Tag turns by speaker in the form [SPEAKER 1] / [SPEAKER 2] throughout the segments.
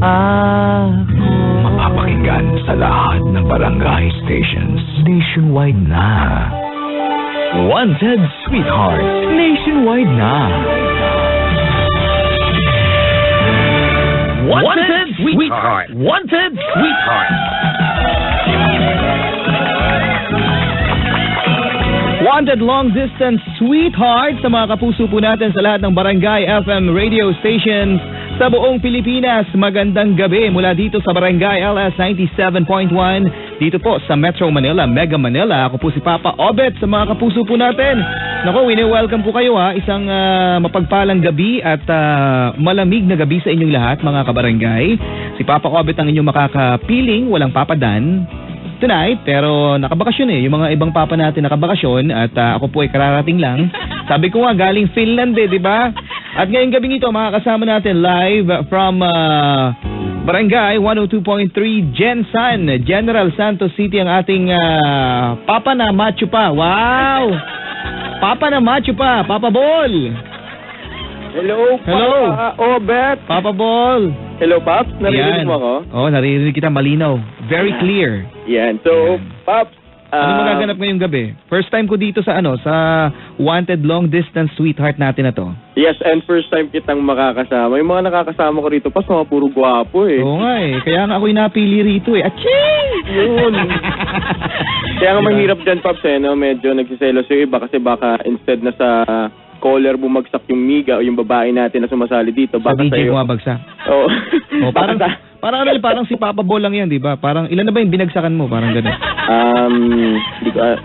[SPEAKER 1] Ako.
[SPEAKER 2] Mapapakinggan sa lahat ng barangay stations nationwide na. Wanted Sweetheart nationwide na. Wanted Sweetheart. Wanted Sweetheart.
[SPEAKER 1] Wanted Long Distance Sweetheart sa mga kapuso po natin sa lahat ng Barangay FM radio stations sa buong Pilipinas. Magandang gabi mula dito sa Barangay LS 97.1 dito po sa Metro Manila, Mega Manila. Ako po si Papa Obet sa mga kapuso po natin. Nako, welcome po kayo ha. Isang mapagpalang gabi at malamig na gabi sa inyong lahat mga kabarangay. Si Papa Obet ang inyong makakapiling, walang papadan tonight, pero nakabakasyon yung mga ibang papa natin nakabakasyon at ako po ay kararating lang. Sabi ko nga galing Finland di ba? At ngayong gabing ito makakasama natin live from Barangay 102.3 Gensan, General Santos City ang ating papa na macho pa. Wow! Papa na macho pa, Papa Bol.
[SPEAKER 3] Hello, Papa Obet.
[SPEAKER 1] Papa Bol.
[SPEAKER 3] Hello, Paps. Naririnig mo ako?
[SPEAKER 1] Oo, naririnig kita malinaw. Very clear.
[SPEAKER 3] Yan. So, Paps,
[SPEAKER 1] ano magaganap ngayong gabi? First time ko dito sa sa Wanted Long Distance Sweetheart natin na to.
[SPEAKER 3] Yes, and first time kitang makakasama. Yung mga nakakasama ko rito, Paps, mga puro gwapo
[SPEAKER 1] Oo nga Kaya nga ako'y napili rito Aching!
[SPEAKER 3] Yun. Kaya nga mahirap dyan, Paps, no? Medyo nagsiselos yung iba kasi baka instead na sa caller bumagsak yung miga o yung babae natin na sumasali dito. Baka
[SPEAKER 1] sa DJ
[SPEAKER 3] sa'yo
[SPEAKER 1] bumagsak.
[SPEAKER 3] Oo.
[SPEAKER 1] Parang si Papa Bol lang yan, di ba? Parang ilan na ba yung binagsakan mo? Parang gano'n.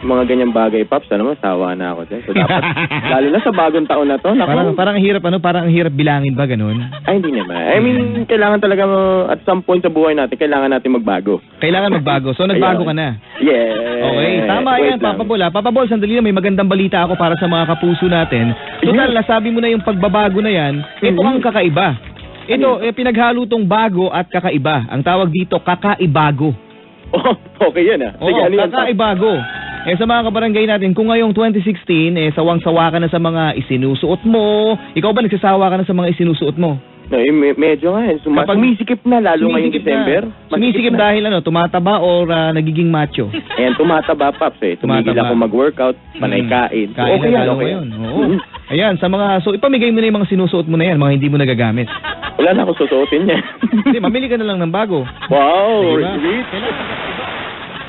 [SPEAKER 3] Mga ganyang bagay, Paps, ano mo, sawa na ako dyan. So dapat, lalo na sa bagong taon na to.
[SPEAKER 1] Parang ang hirap, parang ang hirap bilangin ba, gano'n?
[SPEAKER 3] Ay, hindi naman. I mean, kailangan talaga at some point sa buhay natin, kailangan natin magbago.
[SPEAKER 1] Kailangan magbago. So, nagbago ka na?
[SPEAKER 3] Yeah.
[SPEAKER 1] Okay, tama yan, Papa Bol. Papa Bol, sandali na, may magandang balita ako para sa mga kapuso natin. Total, nasabi mo na yung pagbabago na yan, ito ang kakaiba. Ito, pinaghalo tong bago at kakaiba. Ang tawag dito, kakaibago.
[SPEAKER 3] Oh, okay yan Sige, ano yan?
[SPEAKER 1] Kakaibago. Sa mga kabarangay natin, kung ngayong 2016, sawang-sawa ka na sa mga isinusuot mo. Ikaw ba nagsasawa ka na sa mga isinusuot mo?
[SPEAKER 3] No, medyo nga sumisikip na lalo ngayong December.
[SPEAKER 1] Sumisikip dahil tumataba or nagiging macho?
[SPEAKER 3] Ayan, tumataba, Paps Tumigil ako mag-workout, panay kain. So, okay yan.
[SPEAKER 1] Oo. Ayan, so ipamigay mo na yung mga sinusuot mo na yan, mga hindi mo nagagamit.
[SPEAKER 3] Wala na akong susuotin yan.
[SPEAKER 1] Hindi, mamili ka na lang ng bago.
[SPEAKER 3] Wow,
[SPEAKER 1] diba?
[SPEAKER 3] sweet.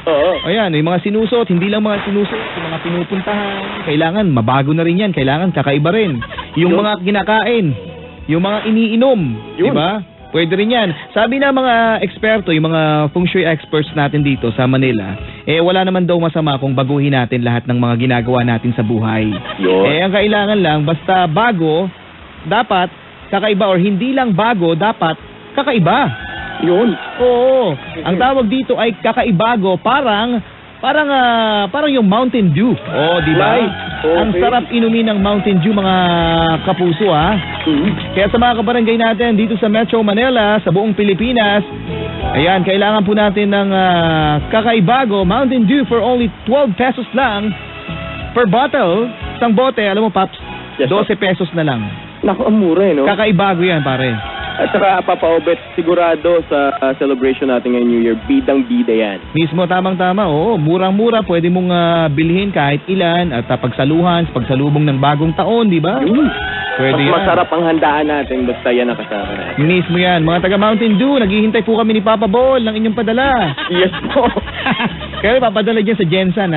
[SPEAKER 3] Oo.
[SPEAKER 1] Ayan, yung mga sinusuot, hindi lang mga sinusuot, yung mga pinupuntahan, kailangan mabago na rin yan, kailangan kakaiba rin. Yung mga kinakain, yung mga iniinom, di ba? Pwede rin yan. Sabi na mga eksperto, yung mga feng shui experts natin dito sa Manila, wala naman daw masama kung baguhin natin lahat ng mga ginagawa natin sa buhay. Ang kailangan lang, basta bago, dapat kakaiba, or hindi lang bago, dapat kakaiba.
[SPEAKER 3] Yun.
[SPEAKER 1] Oo. Ang tawag dito ay kakaibago, parang yung Mountain Dew. Di ba? Okay. Ang sarap inumin ng Mountain Dew, mga kapuso Kaya sa mga kabarangay natin dito sa Metro Manila, sa buong Pilipinas, ayan, kailangan po natin ng kakaibago Mountain Dew for only 12 pesos lang per bottle. Isang bote, alam mo, Paps, 12 pesos na lang.
[SPEAKER 3] Naku, ang mura no?
[SPEAKER 1] Kakaibago yan, pare.
[SPEAKER 3] At saka, Papa Obet, sigurado sa celebration natin ngayong New Year, bidang-bida yan.
[SPEAKER 1] Mismo, tamang-tama. Oo, murang-mura. Pwede mong bilhin kahit ilan at pagsaluhan, pagsalubong ng bagong taon, di ba? Pwede yan.
[SPEAKER 3] Masarap ang handaan natin, basta yan ang kasama natin.
[SPEAKER 1] Mismo yan. Mga taga Mountain Dew, naghihintay po kami ni Papa Bol ng inyong padala.
[SPEAKER 3] Yes po.
[SPEAKER 1] Kaya papadala dyan sa Gensan,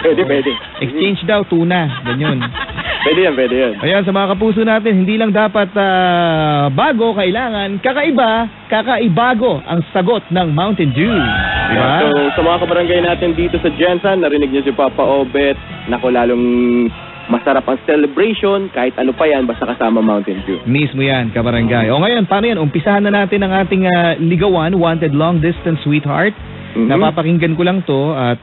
[SPEAKER 3] Pwede.
[SPEAKER 1] Exchange daw, tuna. Ganyan.
[SPEAKER 3] Pwede yan.
[SPEAKER 1] Ayan, sa mga kapuso natin, hindi lang dapat bago, kailangan kakaibago ang sagot ng Mountain Dew. Diba?
[SPEAKER 3] So, sa mga kabarangay natin dito sa Gensan, narinig niyo si Papa Obet, naku, lalong masarap ang celebration, kahit ano pa yan, basta kasama Mountain Dew.
[SPEAKER 1] Mismo yan, kabarangay. O ngayon, paano yan? Umpisahan na natin ang ating ligawan, Wanted Long Distance Sweetheart. Napapakinggan ko lang to at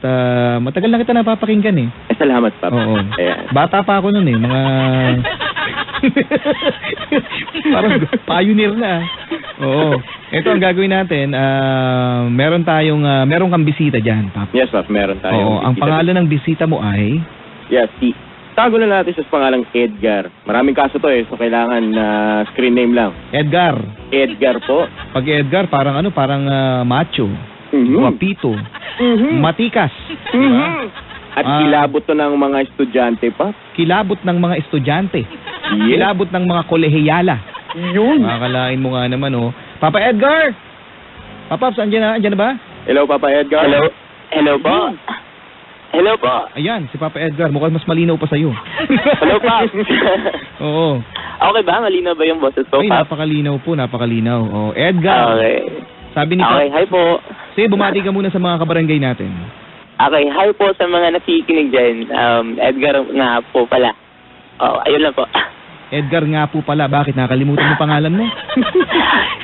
[SPEAKER 1] matagal na kita napapakinggan
[SPEAKER 3] Salamat, Papa.
[SPEAKER 1] Oo. Bata pa ako nun mga parang pioneer na. Oo. Ito ang gagawin natin, meron kang bisita dyan, Papa.
[SPEAKER 3] Yes, Papa, meron tayo.
[SPEAKER 1] Oo, ang pangalan ng bisita mo ay?
[SPEAKER 3] Yes, si Itago na natin siya sa pangalang Edgar. Maraming kaso to so kailangan na screen name lang.
[SPEAKER 1] Edgar.
[SPEAKER 3] Edgar po.
[SPEAKER 1] Pag Edgar, parang parang macho. Guwapito. Matikas. Diba?
[SPEAKER 3] At kilabot to ng mga estudyante pa.
[SPEAKER 1] Kilabot ng mga estudyante.
[SPEAKER 3] Yes.
[SPEAKER 1] Kilabot ng mga kolehiyala.
[SPEAKER 3] Yun.
[SPEAKER 1] Makakalain mo nga naman, Papa Edgar! Papa, andyan na ba?
[SPEAKER 3] Hello, Papa Edgar.
[SPEAKER 4] Hello po. Hello po.
[SPEAKER 1] Ayan, si Papa Edgar. Mukhang mas malinaw pa sa'yo.
[SPEAKER 4] Hello, Pop.
[SPEAKER 1] Oo.
[SPEAKER 4] Okay ba? Malinaw ba yung boses ko,
[SPEAKER 1] Ay,
[SPEAKER 4] Pop?
[SPEAKER 1] napakalinaw po, napakalinaw. Edgar.
[SPEAKER 4] Okay.
[SPEAKER 1] Sabi ni
[SPEAKER 4] Okay, hi po.
[SPEAKER 1] Sige, bumati ka muna sa mga kabarangay natin.
[SPEAKER 4] Okay, hi po sa mga nakikinig dyan. Edgar nga po pala. Ayun lang po.
[SPEAKER 1] Edgar nga po pala. Bakit? Nakalimutan mo pangalan mo?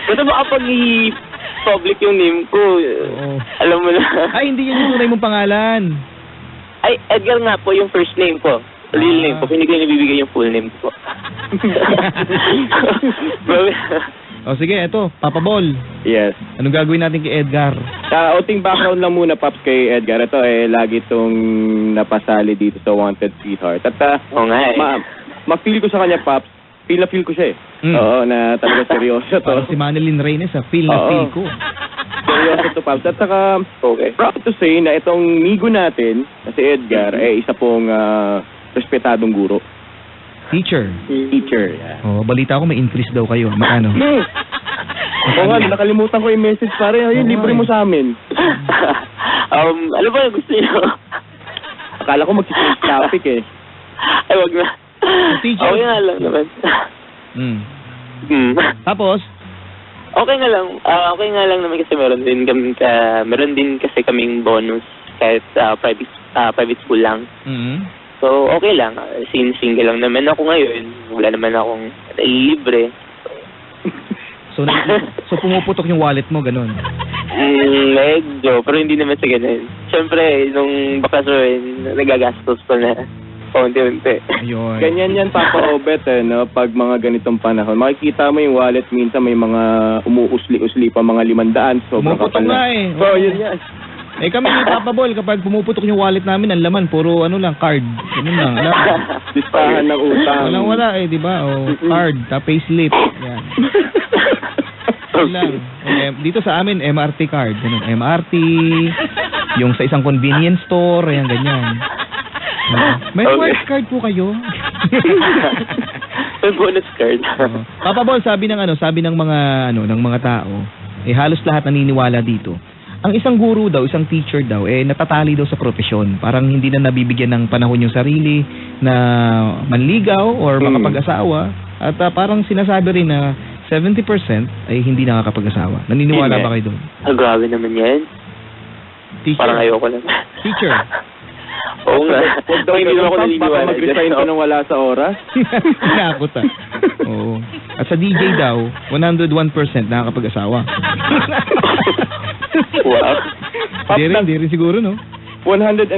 [SPEAKER 4] Basta ba kapag i-public yung name ko,
[SPEAKER 1] Oo.
[SPEAKER 4] alam mo na.
[SPEAKER 1] Ay, hindi yun yung tunay mong pangalan.
[SPEAKER 4] Ay, Edgar nga po yung first name ko. Real name ko. Hindi ko nabibigay yung full name ko.
[SPEAKER 1] O sige, eto, Papa Ball.
[SPEAKER 3] Yes.
[SPEAKER 1] Anong gagawin natin kay Edgar?
[SPEAKER 3] Outing background lang muna, Pops, kay Edgar. Ito lagi itong napasali dito sa Wanted Sweetheart. At
[SPEAKER 4] Oo nga eh.
[SPEAKER 3] ma-feel ko sa kanya, Pops. Feel na feel ko siya Oo, na talaga seryoso to.
[SPEAKER 1] Parang si Manilyn Reynes, feel na
[SPEAKER 3] Oo.
[SPEAKER 1] feel ko.
[SPEAKER 3] Seryoso to, Pops. At saka,
[SPEAKER 4] Okay.
[SPEAKER 3] proud to say na itong migo natin, na si Edgar, isa pong respetadong guro.
[SPEAKER 1] Teacher.
[SPEAKER 3] Teacher. Yeah.
[SPEAKER 1] Oh, balita ko may increase daw kayo. Magkano?
[SPEAKER 3] Oo nga, nakalimutan ko yung message, pare. Ayun,
[SPEAKER 1] Oo,
[SPEAKER 3] libre mo sa amin.
[SPEAKER 4] Ano ba yung gusto niyo?
[SPEAKER 3] Akala ko mag-change topic
[SPEAKER 4] Ay, wag na.
[SPEAKER 1] Teacher.
[SPEAKER 4] Okay nga lang naman.
[SPEAKER 1] Tapos,
[SPEAKER 4] Okay nga lang. Okay nga lang naman kasi meron din kasi kaming bonus kahit private school lang. So, okay lang. Single lang naman ako ngayon. Wala naman akong libre.
[SPEAKER 1] so pumuputok yung wallet mo, ganun.
[SPEAKER 4] Medyo, pero hindi naman sa ganun. Siyempre, nung bakasyon, nagagastos ko na paunti-unti.
[SPEAKER 1] Ayun.
[SPEAKER 3] Ganyan yan, Papa Obet, no? Pag mga ganitong panahon. Makikita mo yung wallet, minsan may mga umuusli-usli pa, mga 500. Sobrang
[SPEAKER 1] Pumuputok
[SPEAKER 3] kapal
[SPEAKER 1] nga
[SPEAKER 3] na. So, yun yan.
[SPEAKER 1] Kami ni Papa Ball, kapag pumuputok yung wallet namin, ang laman, puro card. Ganun lang.
[SPEAKER 3] Listahan ng utang.
[SPEAKER 1] Wala di ba? Card, payslip. Yan. Yun lang. Dito sa amin, MRT card. Ganun. MRT, yung sa isang convenience store, ayan, ganyan. May rewards card po kayo.
[SPEAKER 4] May bonus card.
[SPEAKER 1] Papa Ball, sabi ng mga tao, halos lahat naniniwala dito. Ang isang guro daw, isang teacher daw, natatali daw sa profesyon. Parang hindi na nabibigyan ng panahon yung sarili na manligaw or makapag-asawa. At parang sinasabi rin na 70% ay hindi nakakapag-asawa. Naniniwala ba kayo doon?
[SPEAKER 4] Grabe naman yan.
[SPEAKER 1] Teacher.
[SPEAKER 4] Parang ayoko lang.
[SPEAKER 1] Teacher.
[SPEAKER 4] Oo nga.
[SPEAKER 3] Huwag daw
[SPEAKER 4] Hindi naman ako
[SPEAKER 3] baka
[SPEAKER 4] naniniwala.
[SPEAKER 3] mag-resign ka nang wala sa oras.
[SPEAKER 1] Nakakot Oo. At sa DJ daw, 101% nakakapag-asawa.
[SPEAKER 4] Wow.
[SPEAKER 1] Hindi rin siguro, no?
[SPEAKER 3] 101%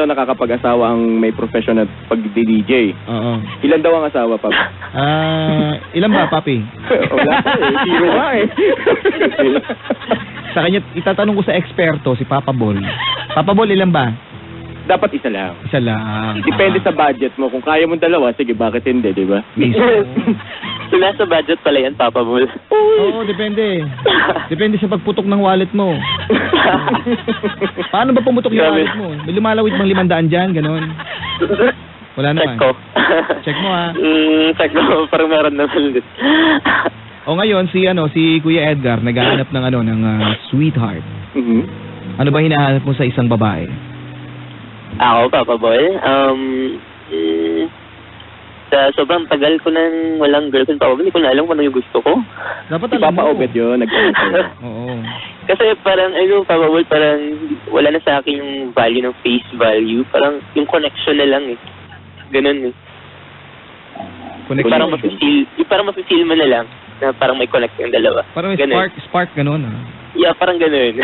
[SPEAKER 3] daw nakakapag-asawa ang may profession at pag-DJ.
[SPEAKER 1] Oo.
[SPEAKER 3] Ilan daw ang asawa, Pap?
[SPEAKER 1] Ilan ba, Papi?
[SPEAKER 3] Wala Zero nga
[SPEAKER 1] Sa kanya, itatanong ko sa eksperto, si Papa Ball. Papa Ball, ilan ba?
[SPEAKER 3] Dapat isa lang.
[SPEAKER 1] Isa lang.
[SPEAKER 3] Depende sa budget mo. Kung kaya mo dalawa, sige, bakit hindi, di ba?
[SPEAKER 1] Mismo.
[SPEAKER 4] So, nasa budget pala yan, Papa Bull.
[SPEAKER 1] Oo, depende. Depende sa pagputok ng wallet mo. Paano ba pumutok yung wallet mo? May lumalawit bang 500 dyan, ganon? Wala naman.
[SPEAKER 4] Check ko.
[SPEAKER 1] Check mo, ha?
[SPEAKER 4] Check ko. Parang meron naman.
[SPEAKER 1] O ngayon, si Kuya Edgar, naghahanap ng sweetheart. Ano ba hinahanap mo sa isang babae?
[SPEAKER 4] Ako, Papa Boy. Sa sobrang tagal ko nang walang girlfriend, Papa Boy, hindi ko na alam kung ano yung gusto ko.
[SPEAKER 1] Dapat
[SPEAKER 3] Si
[SPEAKER 1] alam
[SPEAKER 3] Papa
[SPEAKER 1] mo.
[SPEAKER 3] Obet yun, nagkakaroon.
[SPEAKER 1] Oo.
[SPEAKER 4] Kasi parang, Papa Boy, parang wala na sa akin yung value ng face value. Parang yung connection na lang eh. Ganun eh.
[SPEAKER 1] Connection.
[SPEAKER 4] Parang mafe-feel mo na lang na parang may connect yung dalawa.
[SPEAKER 1] Parang may
[SPEAKER 4] Ganun.
[SPEAKER 1] spark ganon, ha?
[SPEAKER 4] Yeah, parang ganun.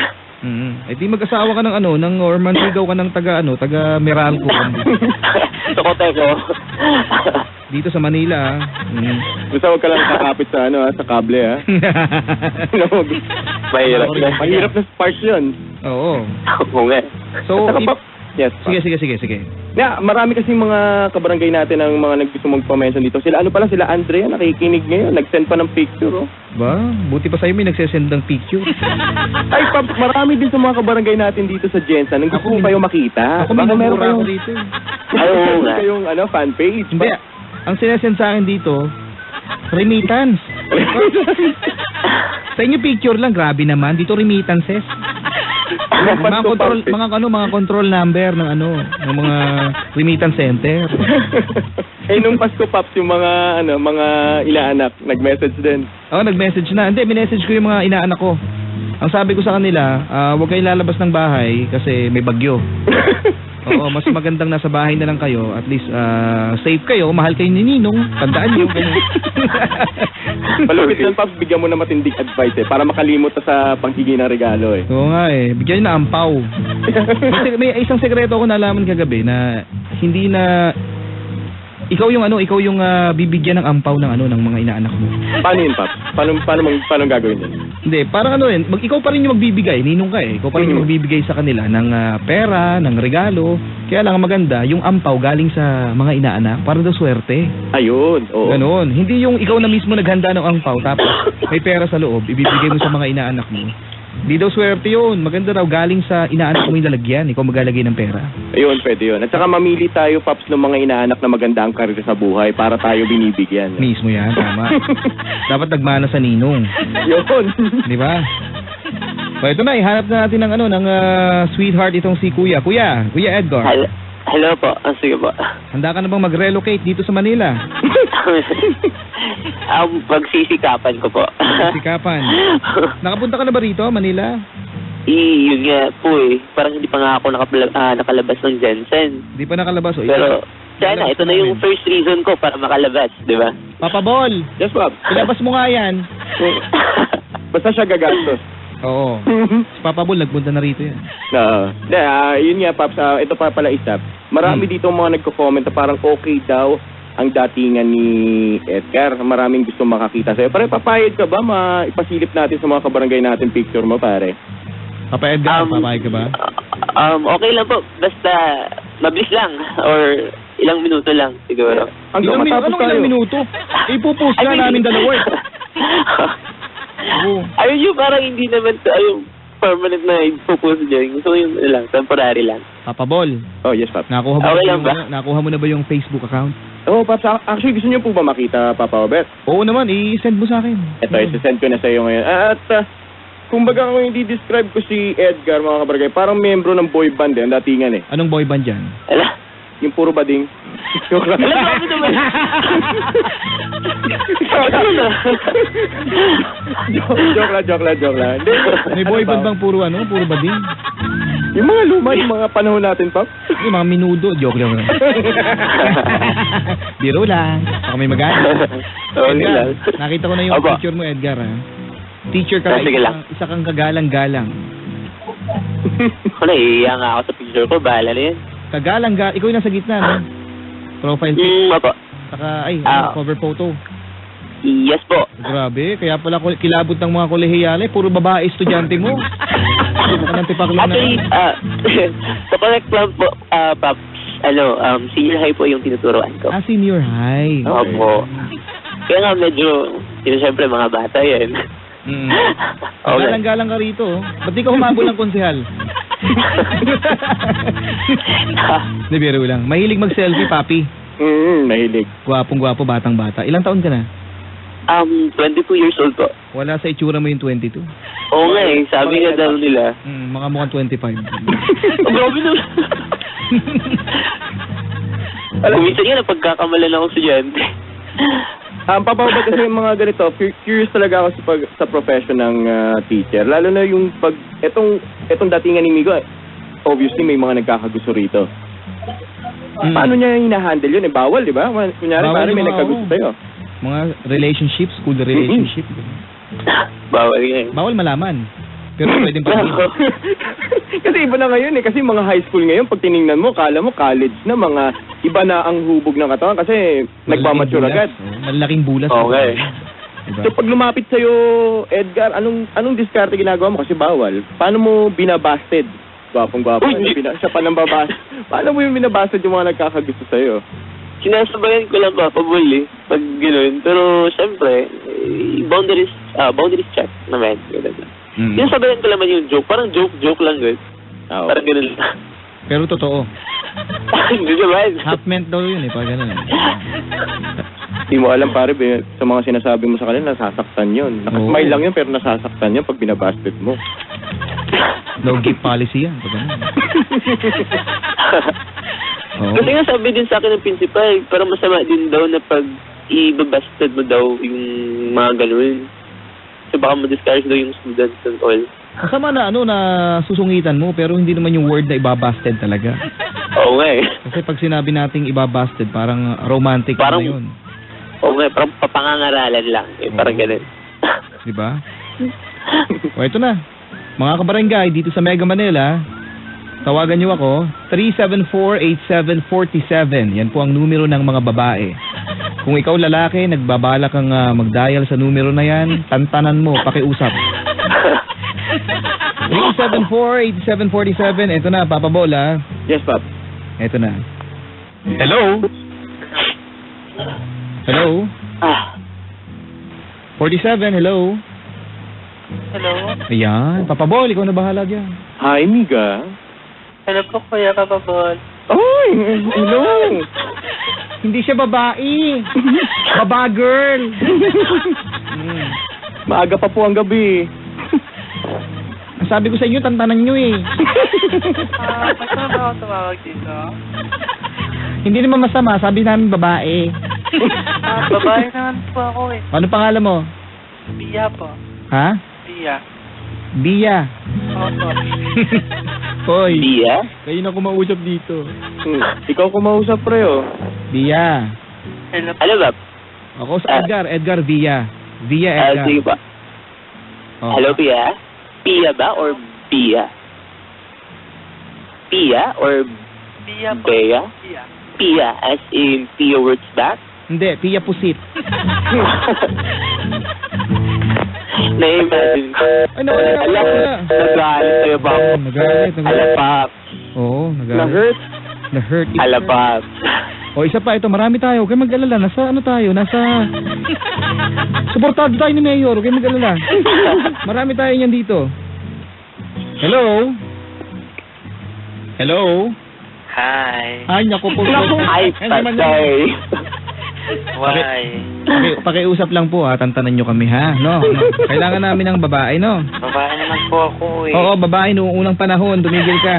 [SPEAKER 1] Di mag-asawa ka ng or manligaw ka ng taga Meralco.
[SPEAKER 4] Sokote ko.
[SPEAKER 1] Dito sa Manila,
[SPEAKER 3] Basta huwag ka lang kakapit sa sa kable, ha?
[SPEAKER 4] Mahirap na.
[SPEAKER 3] Mahirap na spark yun.
[SPEAKER 1] Oo.
[SPEAKER 4] Oo nga.
[SPEAKER 1] So,
[SPEAKER 3] Yes, Pap.
[SPEAKER 1] sige.
[SPEAKER 3] Marami kasi mga kabarangay natin ang mga naggusto magpa-mention dito. Sila sila Andrea, nakikinig ngayon. Nag-send pa ng picture, oh.
[SPEAKER 1] Ba? Buti pa sa'yo may nagsesend ng picture.
[SPEAKER 3] Ay, marami din sa mga kabarangay natin dito sa Jensen. Nang gusto kayo makita.
[SPEAKER 1] Ako may
[SPEAKER 3] Baka meron
[SPEAKER 1] nabura ako
[SPEAKER 3] kayong,
[SPEAKER 1] dito.
[SPEAKER 3] meron kayong fan page.
[SPEAKER 1] Hindi. Ang sinesend sa akin dito, remittance. Sa inyo picture lang, grabe naman. Dito remittances. Mga control number ng ng mga remittance center.
[SPEAKER 3] Nung Pasko Pops, yung mga inaanak, nag-message din.
[SPEAKER 1] Nag-message na. Hindi, minessage ko yung mga inaanak ko. Ang sabi ko sa kanila, huwag kayong lalabas ng bahay kasi may bagyo. Oo, mas magandang nasa bahay na lang kayo. At least, safe kayo. Mahal kayo ni Ninong. Tandaan nyo.
[SPEAKER 3] Malupit lang, Pops, bigyan mo na matinding advice para makalimot sa paghingi ng regalo eh.
[SPEAKER 1] Oo nga eh. Bigyan nyo na ampaw. May isang sekreto ako nalaman kagabi na hindi na... Ikaw yung bibigyan ng ampaw ng ng mga inaanak mo.
[SPEAKER 3] Paano yun, Pops? Paano gagawin yun?
[SPEAKER 1] Hindi, parang ikaw pa rin yung magbibigay, ninong ka eh. Ikaw pa rin yung magbibigay sa kanila ng pera, ng regalo. Kaya lang maganda, yung ampaw galing sa mga inaanak para daw swerte.
[SPEAKER 3] Ayun, oo.
[SPEAKER 1] Ganon. Hindi yung ikaw na mismo naghanda ng ampaw tapos may pera sa loob, ibibigay mo sa mga inaanak mo. Hindi daw swerte yun. Maganda raw galing sa inaanak mo yung lalagyan. Ikaw maglalagay ng pera.
[SPEAKER 3] Ayun, pwede yun. At saka mamili tayo, Pops, ng mga inaanak na maganda ang karir sa buhay para tayo binibigyan.
[SPEAKER 1] Mismo yan, tama. Dapat nagmana sa ninong.
[SPEAKER 3] Yun.
[SPEAKER 1] Di ba? So ito na, ihanap na natin ng sweetheart itong si Kuya. Kuya Edgar.
[SPEAKER 4] Hello po. Sige po.
[SPEAKER 1] Handa ka na bang mag-relocate dito sa Manila?
[SPEAKER 4] Pagsisikapan ko po.
[SPEAKER 1] Sikapan. Nakapunta ka na ba rito, Manila?
[SPEAKER 4] Yun nga po eh. Parang hindi pa nga ako nakalabas ng Jensen.
[SPEAKER 1] Hindi pa nakalabas.
[SPEAKER 4] Pero sana, ito na yung first reason ko para makalabas, di ba?
[SPEAKER 1] Papa Bol!
[SPEAKER 3] Yes, Pops.
[SPEAKER 1] Ilabas mo nga yan.
[SPEAKER 3] Basta siya gagastos.
[SPEAKER 1] Oo. Si Papa Bol, nagpunta na rito yan.
[SPEAKER 3] Yun nga, Pops. Ito pa pala isa. Marami dito mga nagko-comment na parang okay daw ang datingan ni Edgar. Maraming gusto makakita sa'yo. Pare, papayag ka ba? Ipasilip natin sa mga kabarangay natin picture mo, pare.
[SPEAKER 1] Papa Edgar, papayag ka ba?
[SPEAKER 4] Okay lang po. Basta mabilis lang. Or ilang minuto lang, siguro.
[SPEAKER 3] Hanggang matapos tayo.
[SPEAKER 1] Ilang minuto? Ipupost ka namin dalawa.
[SPEAKER 4] Ayun yung parang hindi naman yung permanent na ipopost dyan. So yun lang, temporary lang.
[SPEAKER 1] Papa Bol.
[SPEAKER 3] Oh, yes, Pops.
[SPEAKER 1] Nakuha mo na ba yung Facebook account?
[SPEAKER 3] Oo, Pops. Actually, gusto niyo po ba makita, Papa Robert?
[SPEAKER 1] Oo naman, i-send mo sa akin.
[SPEAKER 3] Ito, i-send ko na sa iyo ngayon. At, kumbaga kung hindi describe ko si Edgar, mga kabarangay, parang membro ng boy band ang datingan eh.
[SPEAKER 1] Anong boy band dyan?
[SPEAKER 3] Yung puro bading. Joke lang. Joke lang.
[SPEAKER 1] May boy band bang puro bading?
[SPEAKER 3] Yung mga luma, yung mga panahon natin, Pop.
[SPEAKER 1] Yung mga minudo, joke lang. Biro lang. Baka may magalit. Edgar, nakita ko na yung picture mo, Edgar. Ha? Teacher ka, isa kang kagalang-galang.
[SPEAKER 4] Iya nga ako sa picture ko, bahala na yan.
[SPEAKER 1] Kagalang-galang, ikaw yung nasa gitna, no? Profile pic.
[SPEAKER 4] Opo.
[SPEAKER 1] Saka, cover photo.
[SPEAKER 4] Yes po.
[SPEAKER 1] Grabe, kaya pala kilabot ng mga kolehiyale, puro babae estudyante mo.
[SPEAKER 4] Actually, sa correct lang po, Pops, senior high po yung tinuturoan ko.
[SPEAKER 1] Senior high.
[SPEAKER 4] Opo. Kaya nga medyo, siyempre mga bata yan.
[SPEAKER 1] Galang-galang ka rito. Ba't di ka humabol ng konsehal? Hindi, biro lang. Mahilig mag-selfie, papi.
[SPEAKER 3] Mahilig.
[SPEAKER 1] Gwapong-gwapo, batang-bata. Ilang taon ka na?
[SPEAKER 4] 22 years old po.
[SPEAKER 1] Wala sa itsura mo yung 22?
[SPEAKER 4] Oo nga eh. Sabi nga daw nila.
[SPEAKER 1] Mga mukhang 25.
[SPEAKER 4] Grabe na. Minsan nga napagkakamalan ako estudyante.
[SPEAKER 3] Papa, kasi yung mga ganito, curious talaga ako sa profession ng teacher. Lalo na yung etong datingan ni Migo, obviously may mga nagkakagusto rito. Paano niya hinahandle yun? Bawal, di ba? Kunyari, may nagkagusto sa'yo.
[SPEAKER 1] Mga relationship, school relationship.
[SPEAKER 4] Bawal yan.
[SPEAKER 1] Bawal malaman. Pero pwedeng pagin.
[SPEAKER 3] Kasi iba na ngayon eh. Kasi mga high school ngayon, pag tinignan mo, kala mo college na, mga iba na ang hubog ng katawan kasi nagmamature agad.
[SPEAKER 1] Malaking bulas.
[SPEAKER 3] Okay. Diba? So pag lumapit sa'yo, Edgar, anong diskarte ginagawa mo? Kasi bawal. Paano mo binabasted Gwapong-gwapo.
[SPEAKER 4] Uy,
[SPEAKER 3] Siya pa nang babasa. Paano mo yung binabasa yung mga nagkakagusto sa'yo?
[SPEAKER 4] Sinasabayan ko lang Papa Bull eh. Pag gano'n. Pero, syempre, boundaries check naman. Ganun. Sinasabayan ko naman yung joke. Parang joke lang gano'n.
[SPEAKER 3] Oo.
[SPEAKER 4] Parang gano'n lang.
[SPEAKER 1] Pero totoo.
[SPEAKER 4] Hindi naman.
[SPEAKER 1] Half meant daw yun eh, pag ganun.
[SPEAKER 3] Hindi mo alam pare, sa mga sinasabi mo sa kanila, nasasaktan yun. Nakasmile
[SPEAKER 1] Oo.
[SPEAKER 3] lang yun, pero nasasaktan yun pag binabasted mo.
[SPEAKER 1] No gift policy yan, pag ganun. Oo.
[SPEAKER 4] Kasi nga sabi din sa akin ng principal, parang masama din daw na pag ibabasted mo daw yung mga ganun. So baka ma-discourage daw yung students and all.
[SPEAKER 1] Kasama na na susungitan mo, pero hindi naman yung word na ibabasted talaga.
[SPEAKER 4] Oo nga eh.
[SPEAKER 1] Kasi pag sinabi nating ibabasted, parang romantic
[SPEAKER 4] Parang-
[SPEAKER 1] na yun.
[SPEAKER 4] Oo nga, parang papangangaralan lang. Eh, parang ganun.
[SPEAKER 1] Di ba? O ito na. Mga kabarangay, dito sa Mega Manila, tawagan niyo ako, 374-8747. Yan po ang numero ng mga babae. Kung ikaw lalaki, nagbabala kang mag-dial sa numero na yan, tantanan mo, pakiusap. 374-8747. Ito na, Papa Bola.
[SPEAKER 3] Yes, Pap.
[SPEAKER 1] Ito na. Hello? Hello? 47, hello?
[SPEAKER 5] Hello?
[SPEAKER 1] Ayan, Papa Bol, ikaw na bahala dyan.
[SPEAKER 3] Hi, Miga.
[SPEAKER 5] Hello po, Kuya Papa Bol.
[SPEAKER 3] Oy, hello.
[SPEAKER 1] Hindi siya babae. Baba girl.
[SPEAKER 3] Maaga pa po ang gabi.
[SPEAKER 1] Sabi ko sa inyo, tantanan nyo eh.
[SPEAKER 5] Ba't na ba ako tumawag dito?
[SPEAKER 1] Hindi naman masama, sabi namin babae.
[SPEAKER 5] Babae naman po ako eh.
[SPEAKER 1] Ano pangalan mo?
[SPEAKER 5] Bia po.
[SPEAKER 1] Ha?
[SPEAKER 5] Bia.
[SPEAKER 1] Bia.
[SPEAKER 5] Opo.
[SPEAKER 1] Hoy,
[SPEAKER 4] Bia?
[SPEAKER 1] kayo na kumausap dito.
[SPEAKER 3] Ikaw kumausap, pre, oh.
[SPEAKER 1] Bia.
[SPEAKER 5] Hello po.
[SPEAKER 4] Ano ba?
[SPEAKER 1] Ako sa Edgar Villa. Villa Edgar.
[SPEAKER 4] Sige ba?
[SPEAKER 1] Oh.
[SPEAKER 4] Hello, Pia? Pia ba or Bia? Pia or
[SPEAKER 5] Bia po.
[SPEAKER 4] Bea?
[SPEAKER 5] Bia.
[SPEAKER 4] Pia as in Pia words back?
[SPEAKER 1] Hindi, Pia Pusit.
[SPEAKER 4] Na-imagine ko.
[SPEAKER 1] Ay, nawala.
[SPEAKER 4] Nagalit sa'yo, Pop.
[SPEAKER 1] Nagalit.
[SPEAKER 4] Alapap.
[SPEAKER 1] Oo, nagalit.
[SPEAKER 3] Na-hurt?
[SPEAKER 1] Na-hurt.
[SPEAKER 4] Alapap.
[SPEAKER 1] O, isa pa, ito, marami tayo. Huwag kayo mag-alala. Nasa, suportado tayo ni Mayor. Huwag kayo mag-alala. Marami tayo niyan dito. Hello? Hello?
[SPEAKER 5] Hi.
[SPEAKER 1] Ay, naku po.
[SPEAKER 4] Ay, patay.
[SPEAKER 5] Why?
[SPEAKER 1] Pakiusap lang po ha. Tantanan nyo kami ha. No? Kailangan namin ng babae, no?
[SPEAKER 5] Babae naman po ako eh.
[SPEAKER 1] Oo, babae noong unang panahon. Tumigil ka.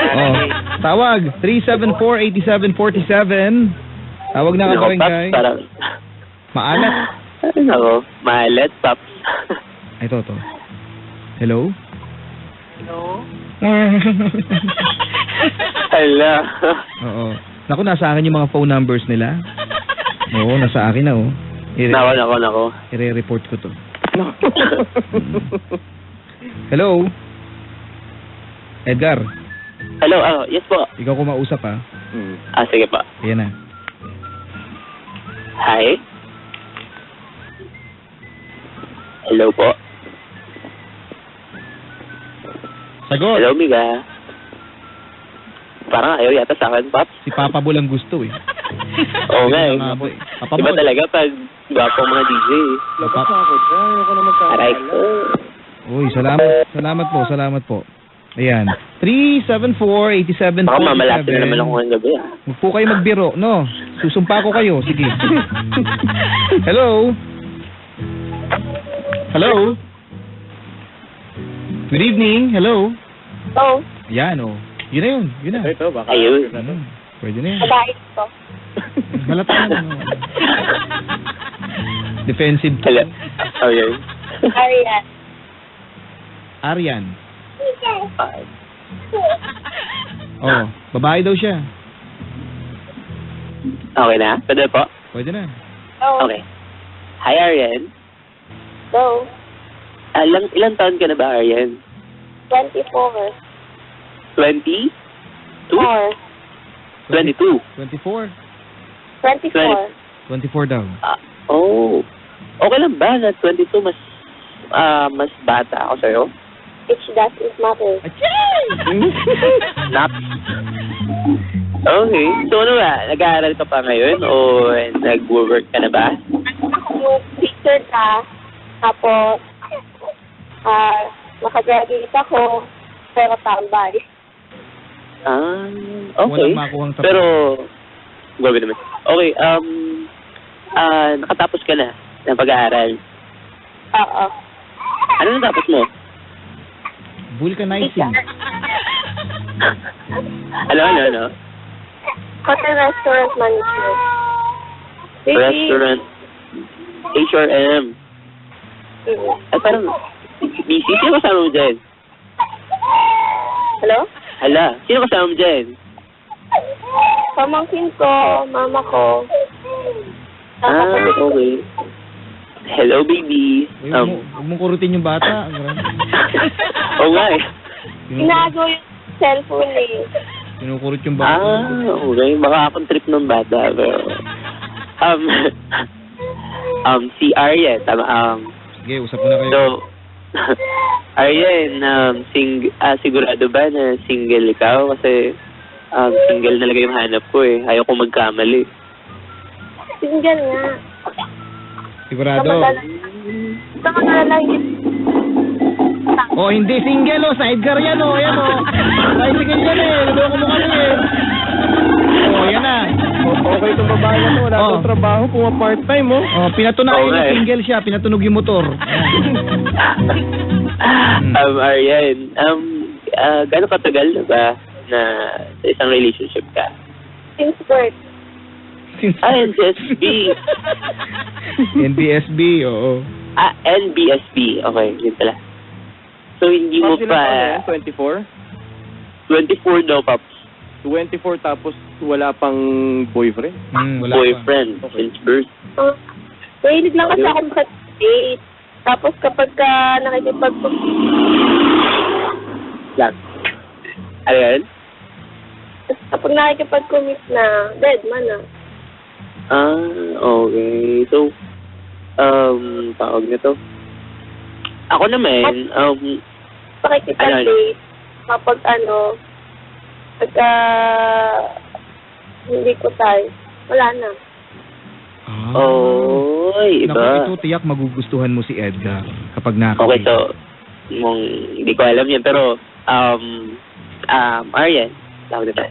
[SPEAKER 1] Oh. Tawag. 374-8747. Tawag na ka
[SPEAKER 4] Nako,
[SPEAKER 1] pa rin,
[SPEAKER 4] Paps,
[SPEAKER 1] guys.
[SPEAKER 4] parang...
[SPEAKER 1] Maalat.
[SPEAKER 4] Nako, maalat, Paps.
[SPEAKER 1] Ito. Hello?
[SPEAKER 5] Hello?
[SPEAKER 4] Hala.
[SPEAKER 1] Oo. Naku, nasa akin yung mga phone numbers nila. Oo, nasa akin na, oh.
[SPEAKER 4] Nako.
[SPEAKER 1] I-report ko to. Hello? Edgar,
[SPEAKER 4] Hello, yes po.
[SPEAKER 1] ikaw kumausap, ha?
[SPEAKER 4] Sige pa.
[SPEAKER 1] Ayan na.
[SPEAKER 4] Hi. Hello po.
[SPEAKER 1] Sagot!
[SPEAKER 4] Hello, Miga. Parang ayaw yata sa akin, Paps.
[SPEAKER 1] Si Papa Bol ang gusto, eh.
[SPEAKER 4] Oo nga,
[SPEAKER 1] Nga po, eh. Papa
[SPEAKER 4] Iba
[SPEAKER 1] Bol.
[SPEAKER 4] talaga pag gwapo mga DJ.
[SPEAKER 3] Labas na ako dyan. Ayoko na
[SPEAKER 4] Aray
[SPEAKER 3] magkakala.
[SPEAKER 4] ko.
[SPEAKER 1] Uy, salamat po. Ayan. 374-8747.
[SPEAKER 4] Baka mamalasin na naman ako ngayong gabi.
[SPEAKER 1] Huwag po kayo magbiro, no? Susumpa ko kayo. Sige. Hello? Hello? Good evening. Hello?
[SPEAKER 6] Oo.
[SPEAKER 1] Yan, oh. Yun na.
[SPEAKER 3] Ito, baka.
[SPEAKER 4] Ayun.
[SPEAKER 1] Pwede na yan.
[SPEAKER 6] Babae ko.
[SPEAKER 1] Halata na. No? Defensive.
[SPEAKER 4] Hello. Ayun.
[SPEAKER 6] Arian.
[SPEAKER 1] Arian. Oh, babae daw siya.
[SPEAKER 4] Okay na? Pwede po?
[SPEAKER 1] Pwede na.
[SPEAKER 6] Oo.
[SPEAKER 4] Okay. Hi, Arian.
[SPEAKER 6] Go.
[SPEAKER 4] Ilang taon ka na ba, Arian?
[SPEAKER 6] 24.
[SPEAKER 4] 20?
[SPEAKER 6] 4.
[SPEAKER 4] 22?
[SPEAKER 1] 24.
[SPEAKER 6] 24.
[SPEAKER 1] 24 daw.
[SPEAKER 4] Oh. Okay lang ba na 22 mas bata ako sa'yo?
[SPEAKER 6] It doesn't matter.
[SPEAKER 4] Naps. Okay. So ano ba? Nag-aaral ka pa ngayon o nag-work ka na ba?
[SPEAKER 6] Yung teacher ka, tapos, makagraduate ako, pero tambay.
[SPEAKER 4] Okay.
[SPEAKER 1] Walang makuhang tapos.
[SPEAKER 4] Pero, grabe naman. Okay, nakatapos ka na ng pag-aaral.
[SPEAKER 6] Oo.
[SPEAKER 4] Ano natapos mo?
[SPEAKER 1] Vulcanizing.
[SPEAKER 4] Ano?
[SPEAKER 6] Hotel restaurant management.
[SPEAKER 4] Restaurant. HRM. Ay, parang, busy. Sino kasama mo dyan?
[SPEAKER 6] Hello?
[SPEAKER 4] Hala, sino kasama mo dyan?
[SPEAKER 6] Pamangkin ko, mama ko.
[SPEAKER 4] Okay. Hello, baby.
[SPEAKER 1] Huwag mong kurutin yung bata.
[SPEAKER 4] Oo nga eh.
[SPEAKER 6] Inago yung cellphone eh.
[SPEAKER 1] Kinukurot yung bata.
[SPEAKER 4] Okay. Baka akong trip ng bata. Pero, si Aryen, tama,
[SPEAKER 1] Sige, usap mo na kayo.
[SPEAKER 4] so, Aryen, sigurado ba na single ikaw? Kasi, single talaga yung hanap ko eh. Ayaw ko magkamali.
[SPEAKER 6] Single nga.
[SPEAKER 1] Sigurado.
[SPEAKER 6] Kamadala lang yun.
[SPEAKER 1] Oh, hindi single oh. Sidecar yan oh. Ayan oh. Tricycle yan eh. Naloko mo kami eh. Oh, yan na.
[SPEAKER 3] Okay itong babae na to. Wala itong trabaho. Puma part-time, oh.
[SPEAKER 1] Oh, pinatunayan na single siya. Pinatunog yung motor.
[SPEAKER 4] Aryen, gano'ng katagal na ba na sa isang relationship ka?
[SPEAKER 6] Since birth.
[SPEAKER 4] NBSB.
[SPEAKER 1] NBSB, oo.
[SPEAKER 4] NBSB. Okay, yun pala. So, hindi mo pa...
[SPEAKER 3] 24?
[SPEAKER 4] 24 daw, Pops.
[SPEAKER 3] 24 tapos wala pang boyfriend?
[SPEAKER 1] Wala
[SPEAKER 4] Boyfriend since birth.
[SPEAKER 6] Mahilig lang kasi ako makadate. Tapos kapag ka
[SPEAKER 4] Lang. Ano yan?
[SPEAKER 6] kapag nakikipag-commit na, dead man na.
[SPEAKER 4] Okay. So, tawag nito. Ako naman,
[SPEAKER 6] Pakikipag-date, kapag pagka hindi ko tayo, wala na.
[SPEAKER 4] Oy, iba.
[SPEAKER 1] Naku, ito tiyak magugustuhan mo si Edgar kapag
[SPEAKER 4] Okay,
[SPEAKER 1] nakakita.
[SPEAKER 4] so, hindi ko alam yan, pero, Aryan, tawag nito.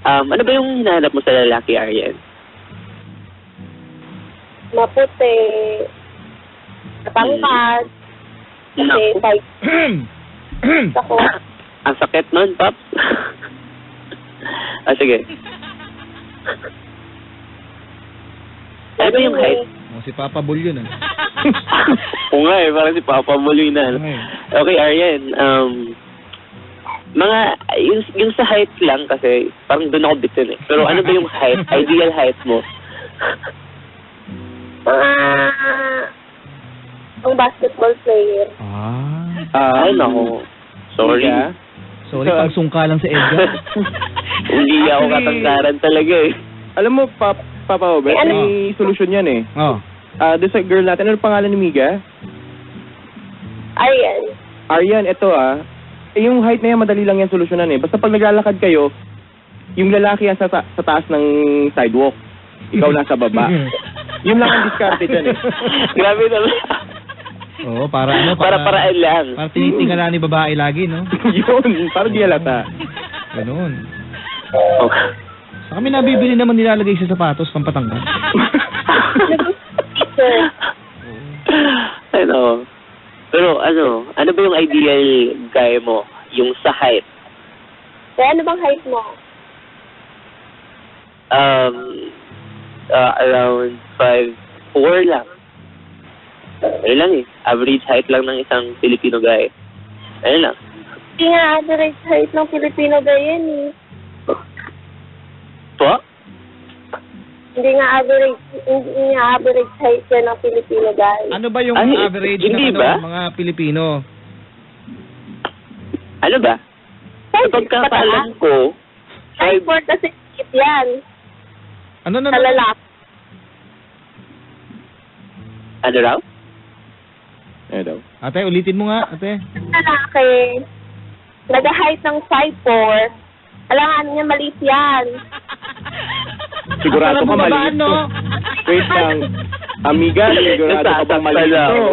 [SPEAKER 4] Ano ba yung hinahanap mo sa lalaki, Aryan?
[SPEAKER 6] Maputi, matangkad, kasi fight ako.
[SPEAKER 4] Ang sakit nun, Pops. Sige. Ano ba yung height?
[SPEAKER 1] Oh, si Papa Bull yun ah.
[SPEAKER 4] Oo nga eh, parang si Papa Buloy na. Okay, Aryan, yung sa height lang kasi, parang doon ako bitin eh. Pero ano ba yung height, ideal height mo?
[SPEAKER 6] Ang basketball player.
[SPEAKER 4] Ay, nako. Sorry.
[SPEAKER 1] Sorry, pang sungka lang sa Edgar.
[SPEAKER 4] Hindi ako katanggaran talaga eh.
[SPEAKER 3] Alam mo, Papa Obet, may solusyon yan eh.
[SPEAKER 1] Oh.
[SPEAKER 3] Doon sa girl natin, ano pangalan ni Miga?
[SPEAKER 6] Aryan.
[SPEAKER 3] Aryan, ito yung height na yan, madali lang yan solusyonan eh. Basta pag naglalakad kayo, yung lalaki yan sa taas ng sidewalk. Ikaw nasa baba. Yun lang ang discarded yan eh.
[SPEAKER 4] Grabe naman.
[SPEAKER 1] Oo, para ano?
[SPEAKER 4] Para-paraan lang.
[SPEAKER 1] Para tinitingala ni babae lagi, no?
[SPEAKER 3] Yun, para di halata.
[SPEAKER 1] Ganun.
[SPEAKER 4] Okay.
[SPEAKER 1] Sa kami nabibili naman nilalagay sa sapatos, pampatanggal.
[SPEAKER 4] Ano? Pero ano ba yung ideal guy mo? Yung sa height?
[SPEAKER 6] Kaya ano bang height mo?
[SPEAKER 4] Around 5'4" lang. Ano lang eh. Average height lang ng isang Filipino guy. Ano lang.
[SPEAKER 6] Hindi nga average height ng Filipino guy yan eh.
[SPEAKER 4] Po?
[SPEAKER 6] Hindi nga average height yan ng Filipino guy.
[SPEAKER 1] Ano ba yung
[SPEAKER 4] Ay,
[SPEAKER 1] average
[SPEAKER 4] hindi
[SPEAKER 1] ng
[SPEAKER 4] ba?
[SPEAKER 1] mga Pilipino?
[SPEAKER 4] Ano ba? Sa pagkakalam ko,
[SPEAKER 6] 5'4" kasi yan.
[SPEAKER 1] Ano na?
[SPEAKER 6] Sa lalaki.
[SPEAKER 4] ano raw?
[SPEAKER 3] Ano daw?
[SPEAKER 1] Ate, ulitin mo nga, ate.
[SPEAKER 6] Lalaki, nag-height ng 5'4", alangan niya maliit yan.
[SPEAKER 3] Sigurado
[SPEAKER 1] Parang
[SPEAKER 3] ka
[SPEAKER 1] bumabaan,
[SPEAKER 3] maliit
[SPEAKER 1] no?
[SPEAKER 3] to. Wait lang. Amiga, sigurado ka bang maliit to?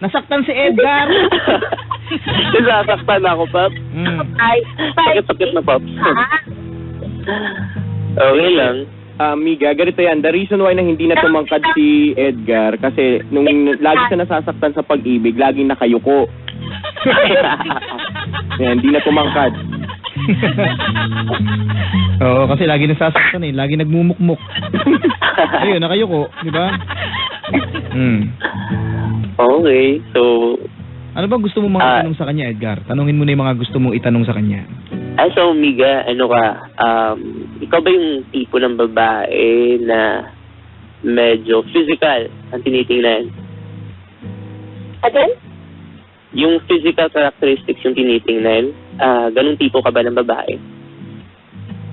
[SPEAKER 1] Nasaktan si Edgar.
[SPEAKER 4] Nasasaktan ako, Pop.
[SPEAKER 6] Ay,
[SPEAKER 4] Sakit-sakit na, Pops. Okay lang.
[SPEAKER 3] Amiga, ganito yan. The reason why na hindi na tumangkad si Edgar, kasi nung lagi siya nasasaktan sa pag-ibig, laging nakayuko. Yan, hindi na tumangkad.
[SPEAKER 1] Oo, kasi lagi nasasaktan eh. Lagi nagmumukmuk. Ayun, nakayuko, di ba?
[SPEAKER 4] Okay, so...
[SPEAKER 1] Ano ba gusto mo mga itanong sa kanya, Edgar? Tanungin mo na yung mga gusto mong itanong sa kanya.
[SPEAKER 4] So, Miga, ano ka, ikaw ba yung tipo ng babae na medyo physical ang tinitingnan?
[SPEAKER 6] Again?
[SPEAKER 4] Yung physical characteristics yung tinitingnan, ganung tipo ka ba ng babae?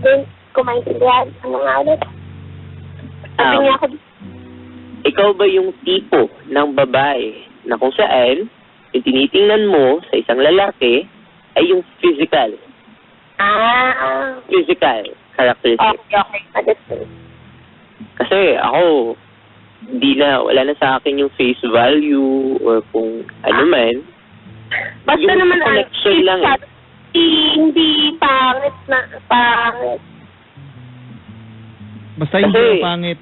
[SPEAKER 6] Then, kumaintindihan. Ano nga ulit? Sabi niya ako,
[SPEAKER 4] Ikaw ba yung tipo ng babae na kung saan yung tinitingnan mo sa isang lalaki ay yung physical characteristics?
[SPEAKER 6] Okay. Understood.
[SPEAKER 4] Kasi ako, wala na sa akin yung face value or kung ano man.
[SPEAKER 6] Basta
[SPEAKER 4] Yung
[SPEAKER 6] naman
[SPEAKER 4] connection lang eh.
[SPEAKER 6] Hindi pangit na pangit.
[SPEAKER 1] Basta hindi
[SPEAKER 4] Kasi-
[SPEAKER 1] na pangit.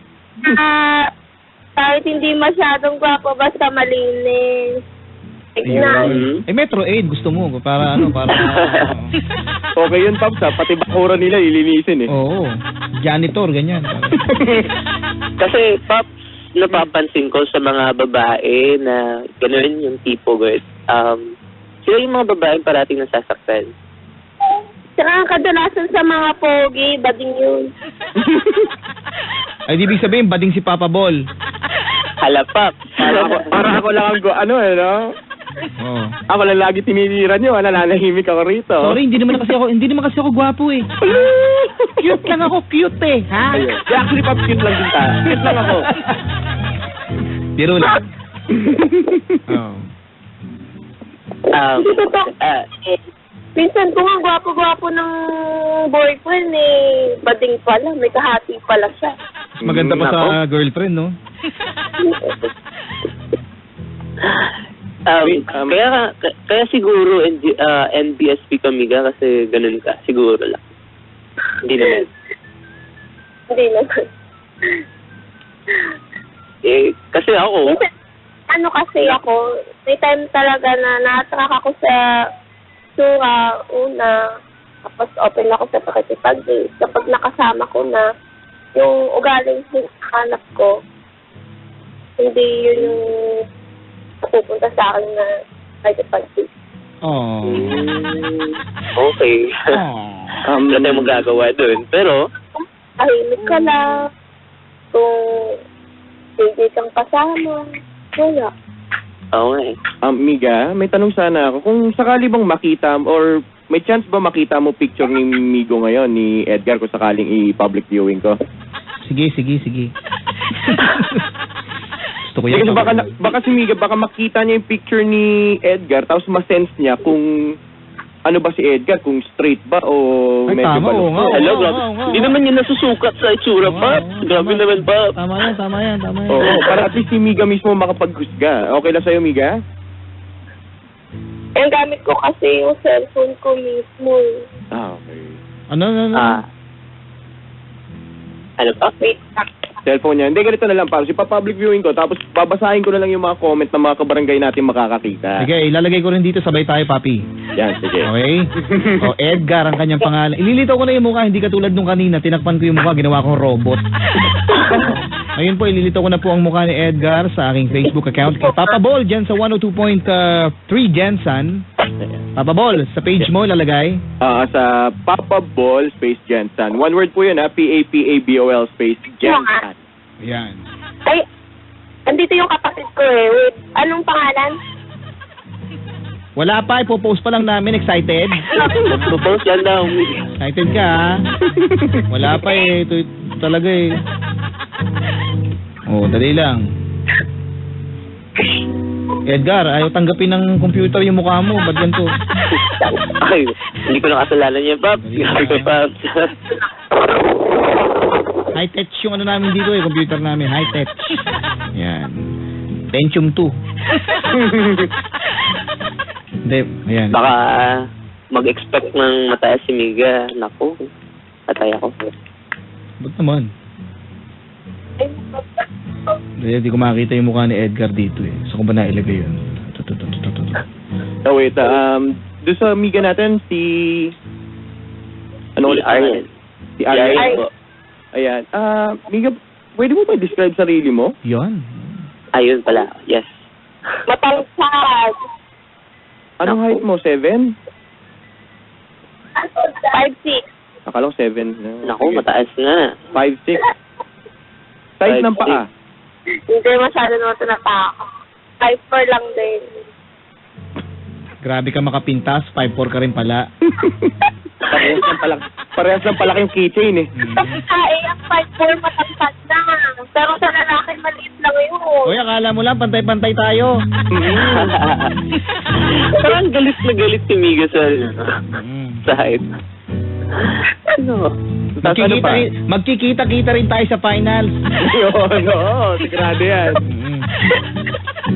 [SPEAKER 6] Kahit hindi masyadong gwapo, basta malinis.
[SPEAKER 1] Ayun. Eh, Metro 8 gusto mo. Para para...
[SPEAKER 3] Okay yun, Pops, ha? Pati bakura nila, ilinisin eh.
[SPEAKER 1] Oo. Janitor, ganyan.
[SPEAKER 4] Kasi, Pops, napapansin ko sa mga babae na gano'n yung tipo, girl. Sila yung mga babae parating nasasaktan.
[SPEAKER 6] Saka ang kadalasan sa mga pogi, bading yun.
[SPEAKER 1] Ay, di ibig sabihin, bading si Papa Ball.
[SPEAKER 4] Hala, Pops.
[SPEAKER 3] Para ako lang ang
[SPEAKER 1] Oo.
[SPEAKER 3] Ako lang lagi tinitira nyo, nananahimik ako rito.
[SPEAKER 1] Sorry, hindi naman kasi ako gwapo eh. Cute lang ako, cute eh. Ha?
[SPEAKER 3] Ayun. Yeah, actually, Pops, cute lang din ta. Cute lang ako.
[SPEAKER 1] Biro lang. Oo.
[SPEAKER 6] Minsan ko nga gwapo-gwapo ng boyfriend eh. Bading pala, may kahati pala siya.
[SPEAKER 1] Mas maganda pa sa girlfriend, no?
[SPEAKER 4] Kaya siguro NBSP kami ka kasi ganun ka. Siguro lang. Hindi naman.
[SPEAKER 6] Hindi naman.
[SPEAKER 4] Kasi ako,
[SPEAKER 6] Ano kasi ako, may time talaga na na-attract ako sa sura, una, tapos open ako sa pakikipag-date. Kapag nakasama ko na, yung ugaling hanap ko, hindi yun yung pupunta sa akin na pakikipag-date.
[SPEAKER 1] Oh.
[SPEAKER 4] okay. Wala tayong magagawa dun. Pero,
[SPEAKER 6] Tahimik ka lang, kung hindi kang kasama, wala.
[SPEAKER 4] okay.
[SPEAKER 3] Miga, may tanong sana ako. Kung sakali bang makita or may chance ba makita mo picture ni Migo ngayon, ni Edgar, kung sakaling i-public viewing ko?
[SPEAKER 1] Sige. Gusto ko yan.
[SPEAKER 3] Kasi baka si Miga, baka makita niya yung picture ni Edgar, tapos ma-sense niya kung ano ba si Edgar, kung straight ba o
[SPEAKER 1] Ay,
[SPEAKER 3] medyo
[SPEAKER 1] tama, oo nga.
[SPEAKER 3] balot.
[SPEAKER 4] Hello,
[SPEAKER 1] Oo,
[SPEAKER 4] grabe.
[SPEAKER 1] oo,
[SPEAKER 4] Hindi
[SPEAKER 1] oo.
[SPEAKER 4] naman yun nasusukat sa itsura,
[SPEAKER 1] Oo,
[SPEAKER 4] Pop.
[SPEAKER 1] oo,
[SPEAKER 4] Grabe
[SPEAKER 1] tama.
[SPEAKER 4] naman, Pop.
[SPEAKER 1] Tama yan.
[SPEAKER 3] Oo, para at least si Miga mismo makapaghusga. Okay lang sa'yo, Miga?
[SPEAKER 6] Ang gamit ko kasi yung cellphone ko mismo.
[SPEAKER 3] Okay.
[SPEAKER 1] Ano?
[SPEAKER 4] Ano pa?
[SPEAKER 6] Wait,
[SPEAKER 3] Cellphone niya. Hindi, ganito na lang, para si public viewing ko, tapos babasahin ko na lang yung mga comment ng mga kabarangay natin makakakita.
[SPEAKER 1] Sige, ilalagay ko rin dito, sabay tayo, papi.
[SPEAKER 3] Yan, sige.
[SPEAKER 1] Okay? O, Edgar ang kanyang pangalan. Ililitaw ko na yung mukha, hindi katulad nung kanina. Tinakpan ko yung mukha, ginawa kong robot. Ngayon po, ililitaw ko na po ang mukha ni Edgar sa aking Facebook account. Papa Ball, dyan sa 102.3 Jensen. Papa Ball, sa page mo ilalagay.
[SPEAKER 3] Sa Papa Ball Space Jensen. One word po yun, ha? P-A-P-A-B-O-L Space Jensen.
[SPEAKER 1] Yan.
[SPEAKER 6] ay, andito yung kapatid ko eh. Wait, anong pangalan?
[SPEAKER 1] Wala pa, ipopost pa lang namin. Excited?
[SPEAKER 4] Propose lang daw.
[SPEAKER 1] Excited ka, ha? Wala pa eh. Ito talaga eh. Oh, dali lang. Edgar, ayaw tanggapin ng computer yung mukha mo. Ba't ganito?
[SPEAKER 4] Ay, hindi ko nakasalanan yan, Paps. Grabe, Paps.
[SPEAKER 1] High-tech yung ano namin dito computer namin. High-tech. Yan. Pentium 2. Hindi, ayan.
[SPEAKER 4] Baka mag-expect ng mataas si Miga. Naku, patay ako.
[SPEAKER 1] Ba't naman? Hindi ko makita yung mukha ni Edgar dito eh. Saan ko ba nailagay yun?
[SPEAKER 3] Oh, wait. Doon sa amiga natin, si... Ano ulit?
[SPEAKER 4] Aryan.
[SPEAKER 3] Si Aryan.
[SPEAKER 4] po.
[SPEAKER 3] Ayan. Miga, pwede mo ba describe sarili mo?
[SPEAKER 1] Yan.
[SPEAKER 4] Ayun pala, yes.
[SPEAKER 6] Matangkad.
[SPEAKER 3] Anong height mo? 7?
[SPEAKER 6] 5'6".
[SPEAKER 3] Akala ko 7.
[SPEAKER 4] Naku, mataas na.
[SPEAKER 3] 5'6". Size ng paa?
[SPEAKER 6] Hindi masyado naman ito natako. 5'4" lang din.
[SPEAKER 1] Grabe ka makapintas. 5'4 ka rin pala.
[SPEAKER 3] Parehas lang pala kayong keychain eh.
[SPEAKER 6] Ang 5'4" matangkad na. Pero sa lalaki maliit lang yun.
[SPEAKER 1] Uy, akala mo lang pantay-pantay tayo.
[SPEAKER 4] Pero ang galit na galit si Miga sa height. Ano?
[SPEAKER 1] Magkikita-kita rin tayo sa finals.
[SPEAKER 3] Yun, oo. Sigurado yan.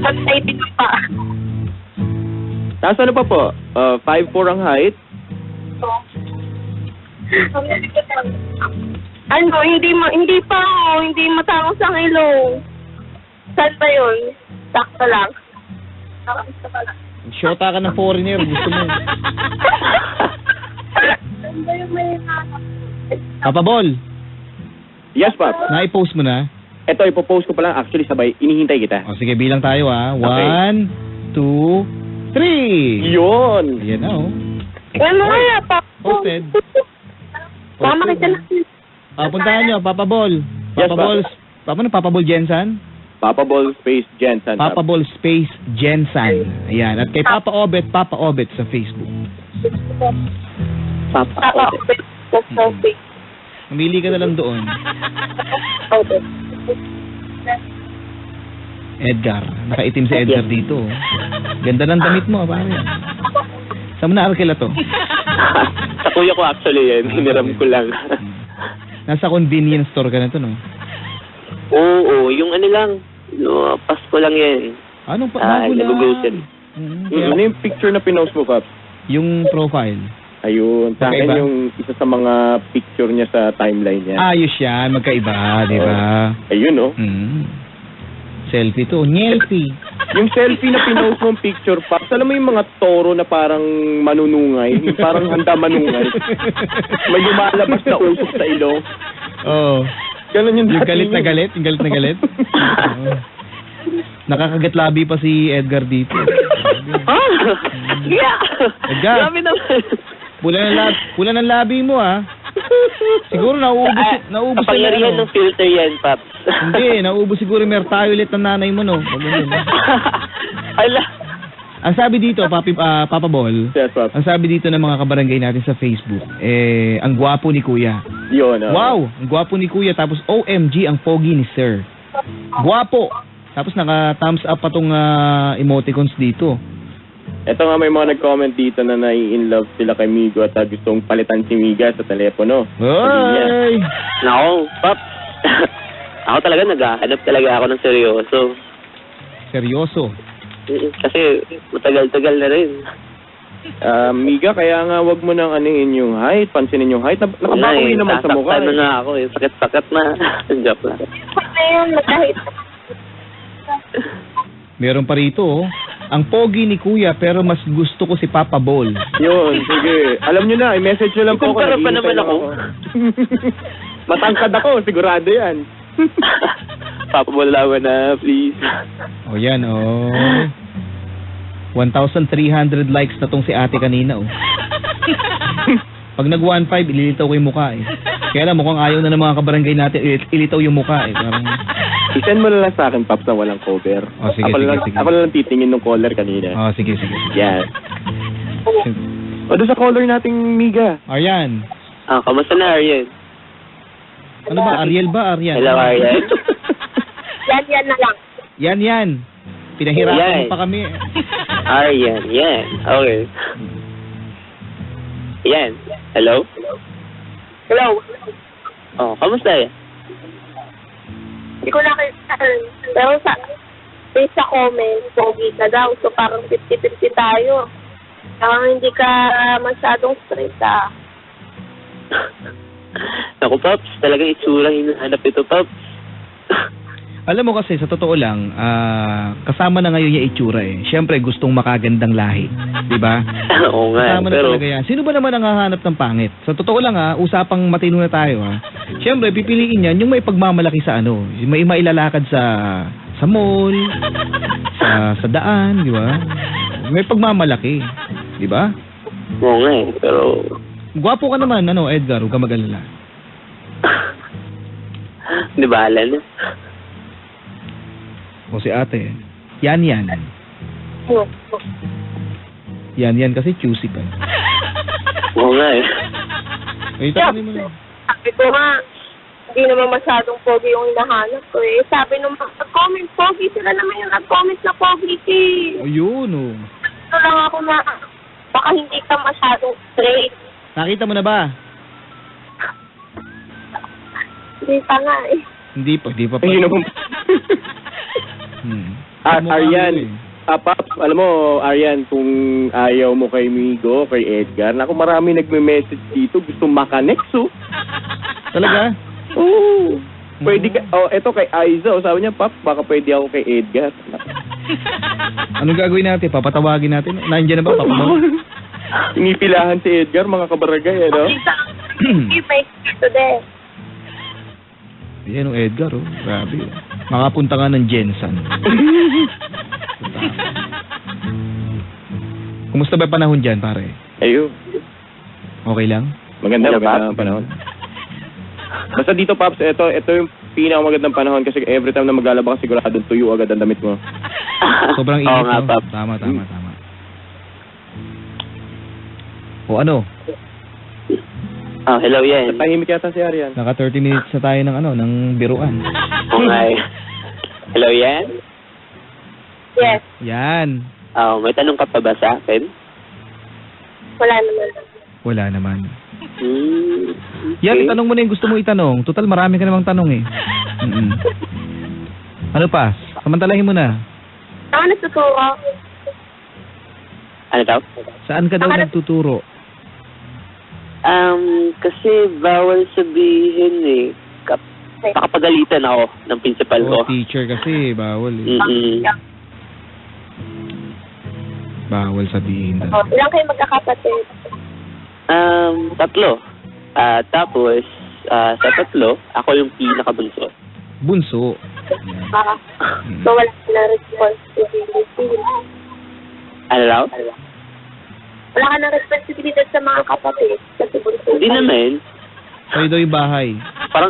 [SPEAKER 6] Pantay din pa.
[SPEAKER 3] Tapos ano pa po? 5'4" ang height?
[SPEAKER 6] Ano, hindi pa ako. Hindi matangos ang ilong. Saan ba yun? Sakto lang. Sakto pa lang.
[SPEAKER 1] Shota ka ng foreigner. Gusto mo.
[SPEAKER 6] Saan ba yung may
[SPEAKER 1] Papa Bol,
[SPEAKER 3] Yes, Pop.
[SPEAKER 1] na-post mo na?
[SPEAKER 3] Ito, ipopost ko pa lang. Actually, sabay, inihintay kita.
[SPEAKER 1] O sige, bilang tayo ah.
[SPEAKER 3] Okay.
[SPEAKER 1] 1, 2, 3.
[SPEAKER 3] Yun!
[SPEAKER 1] Ayan na oh.
[SPEAKER 6] Ano kaya, Papa?
[SPEAKER 1] Posted.
[SPEAKER 6] Mama, kita na.
[SPEAKER 1] Puntahan nyo, Papa Bol.
[SPEAKER 3] Yes,
[SPEAKER 1] Papa Bol. Papa Bol Jensen?
[SPEAKER 3] Papa Ball Space Jensen.
[SPEAKER 1] Papa Bol Space Jensen. Ayan. At kay Papa Obet sa Facebook.
[SPEAKER 6] Papa, okay.
[SPEAKER 1] Mamili ka na lang doon.
[SPEAKER 6] Okay.
[SPEAKER 1] Edgar. Nakaitim si Edgar dito. Oh. Ganda ng damit mo, pare. Saan mo na-arkila to?
[SPEAKER 4] Sa kuya ko actually yan. Hiniram ko lang.
[SPEAKER 1] Nasa convenience store ka na to, no?
[SPEAKER 4] Oo, yung ano lang. No, Pasko lang yan.
[SPEAKER 1] Anong bago lang?
[SPEAKER 4] Nag-grocery.
[SPEAKER 3] Ano yung picture na pinost mo, Pop?
[SPEAKER 1] Yung profile.
[SPEAKER 3] Ayun. Sa akin
[SPEAKER 1] Magkaiba?
[SPEAKER 3] yung isa sa mga picture niya sa timeline niya.
[SPEAKER 1] Ayos yan. Magkaiba, di ba?
[SPEAKER 3] Ayun, oh.
[SPEAKER 1] Selfie to. Nyelfie.
[SPEAKER 3] Yung selfie na pinost mong picture, Pops, alam mo yung mga toro na parang manunungay? Yung parang handa manungay. May lumalabas na usok sa ilong.
[SPEAKER 1] Oo.
[SPEAKER 3] Ganun yung
[SPEAKER 1] Yung
[SPEAKER 3] dating
[SPEAKER 1] galit na
[SPEAKER 3] yun.
[SPEAKER 1] galit. Yung galit na galit. Oo. Nakakagat labi pa si Edgar dito.
[SPEAKER 4] Yeah!
[SPEAKER 1] Edgar.
[SPEAKER 4] Grabe naman.
[SPEAKER 1] Pula ng labi mo, ah. Siguro nauubos
[SPEAKER 4] Kapangyarihan ng filter yan, Paps.
[SPEAKER 1] Hindi, nauubos siguro yung mertiolet ng nanay mo, no?
[SPEAKER 4] Ala.
[SPEAKER 1] Ang sabi dito, Papa Bol,
[SPEAKER 3] Yes, Pop.
[SPEAKER 1] ang sabi dito ng mga kabarangay natin sa Facebook, ang gwapo ni Kuya.
[SPEAKER 3] Yun, oh.
[SPEAKER 1] Wow, ang gwapo ni Kuya. Tapos OMG, ang pogi ni Sir. Gwapo. Tapos naka-thumbs up pa tong emoticons dito.
[SPEAKER 3] Ito nga, may mga nag-comment dito na nai-inlove sila kay Migo at gustong palitan si Miga sa telepono.
[SPEAKER 1] Ay!
[SPEAKER 4] Nako, Paps. Ako talaga naghahanap talaga ako ng seryoso.
[SPEAKER 1] Seryoso.
[SPEAKER 4] Kasi matagal-tagal na rin.
[SPEAKER 3] Miga, kaya nga wag mo nang anuhin yung height, pansinin yung height. Nakabakoy naman sa mukha.
[SPEAKER 4] Sasaktan na nga ako eh. Sakit-sakit na. Joke lang.
[SPEAKER 6] Ayun, magkahit.
[SPEAKER 3] Meron pa rito, oh. Ang pogi ni Kuya pero mas gusto ko si Papa Bol.
[SPEAKER 2] Yun, sige. Alam nyo na, i-message nyo lang po ako.
[SPEAKER 4] Kumpara pa naman ako.
[SPEAKER 2] Matangkad ako, sigurado yan.
[SPEAKER 4] Papabalawan na, please.
[SPEAKER 3] Oh, yan, oh. 1,300 likes na tong si ate kanina, oh. Pag nag 1.5, ililitaw ko yung mukha, eh. Kaya lang, mukhang ayaw na ng mga kabarangay natin ilitaw yung mukha, eh. Parang...
[SPEAKER 2] I-send mo na lang sa akin, Paps, na walang cover.
[SPEAKER 3] Oh, sige, sige.
[SPEAKER 2] Ako na lang titingin ng caller kanina.
[SPEAKER 3] Oh, sige, sige.
[SPEAKER 2] Yan. O, doon sa caller nating Miga.
[SPEAKER 3] Aryan.
[SPEAKER 4] Kamusta na, Aryan?
[SPEAKER 3] Ano ba? Ariel ba? Aryan?
[SPEAKER 4] Hello, Aryan.
[SPEAKER 6] Yan na lang.
[SPEAKER 3] Yan.
[SPEAKER 1] Pinahirapan mo pa kami.
[SPEAKER 4] Aryan, yan. Okay. Yan. Hello?
[SPEAKER 6] Hello?
[SPEAKER 4] Oh, kamusta yan?
[SPEAKER 6] Hindi ko nakita. Pero sa comment, pogi ka daw. So parang 50-50 tayo. Parang hindi ka masyadong straight
[SPEAKER 4] Naku, Pops. Talagang itsura hinahanap ito, Pops.
[SPEAKER 1] Alam mo kasi, sa totoo lang, kasama na ngayon yung itsura eh. Siyempre, gustong makagandang lahi. Di ba?
[SPEAKER 4] Oo nga.
[SPEAKER 1] Kasama na talaga yan. Sino ba naman ang hahanap ng pangit? Sa totoo lang usapang matino na tayo Siyempre, pipiliin yan yung may pagmamalaki sa may mailalakad sa mall, sa daan, di ba? May pagmamalaki. Di ba?
[SPEAKER 4] Oo nga pero...
[SPEAKER 1] Gwapo ka naman, Edgar, huwag ka mag-alala.
[SPEAKER 4] Di ba, Alan?
[SPEAKER 1] O si ate, yan. Yan kasi choosy ka.
[SPEAKER 4] Oo nga
[SPEAKER 1] Tanongin mo na.
[SPEAKER 6] Sabi ko nga, hindi naman masyadong pogi yung hinahanap ko eh. Sabi nung nag-comment, pogi sila naman yung nag-comment na pogi
[SPEAKER 1] Ayun
[SPEAKER 6] Ito lang ako na, baka hindi ka masyadong straight.
[SPEAKER 1] Nakita mo na ba?
[SPEAKER 6] Hindi pa nga eh.
[SPEAKER 1] Hindi pa.
[SPEAKER 3] Ayun naman. Aryan, Paps, alam mo, Aryan, kung ayaw mo kay Migo, kay Edgar, naku, marami nagme-message dito, gusto makanext,
[SPEAKER 1] Talaga?
[SPEAKER 3] Oo. Pwede ka, eto kay Aiza, sabi niya, Paps, baka pwede ako kay Edgar.
[SPEAKER 1] Anong gagawin natin? Papatawagin natin? Nandiyan na ba? Papatawagin?
[SPEAKER 3] Inipilahan si Edgar, mga kabarangay,
[SPEAKER 6] May today.
[SPEAKER 1] Yan Edgar, grabe. Makapunta nga ng Jensen. Kumusta ba panahon dyan, pare?
[SPEAKER 3] Ayun.
[SPEAKER 1] Okay lang?
[SPEAKER 3] Maganda ang panahon. Basta dito, Paps, ito yung pinakamagandang panahon kasi every time na maglalaba ka, sigurado tuyo agad ang damit mo.
[SPEAKER 1] Sobrang init,
[SPEAKER 4] nga, Paps.
[SPEAKER 1] Tama. O ano?
[SPEAKER 4] Hello, yan.
[SPEAKER 3] Tahimik yata si Aryan.
[SPEAKER 1] Naka 30 minutes na tayo ng biruan.
[SPEAKER 4] Okay. Hello, yan.
[SPEAKER 6] Yes.
[SPEAKER 1] Yan.
[SPEAKER 4] May tanong ka pa ba sa akin?
[SPEAKER 6] Wala naman.
[SPEAKER 1] Yan, itanong mo na yung gusto mo itanong. Total, marami ka namang tanong eh. Ano pa? Samantalahin mo na.
[SPEAKER 6] Ako nagtuturo.
[SPEAKER 4] Ano daw?
[SPEAKER 1] Saan ka daw nagtuturo?
[SPEAKER 4] Kasi bawal sabihin eh. Nakapagalitan ako ng principal ko.
[SPEAKER 1] Teacher kasi, bawal eh. Bawal sabihin.
[SPEAKER 6] Ilang kayo magkakapatid?
[SPEAKER 4] 3. Tapos, sa 3, ako yung pinakabunso.
[SPEAKER 1] Bunso.
[SPEAKER 6] So wala na responsibility.
[SPEAKER 4] Ano daw?
[SPEAKER 6] Wala ka ng responsibilidad sa mga kapatid. Kasi bunso.
[SPEAKER 4] Hindi naman.
[SPEAKER 1] Sa'yo daw yung bahay.
[SPEAKER 4] Parang,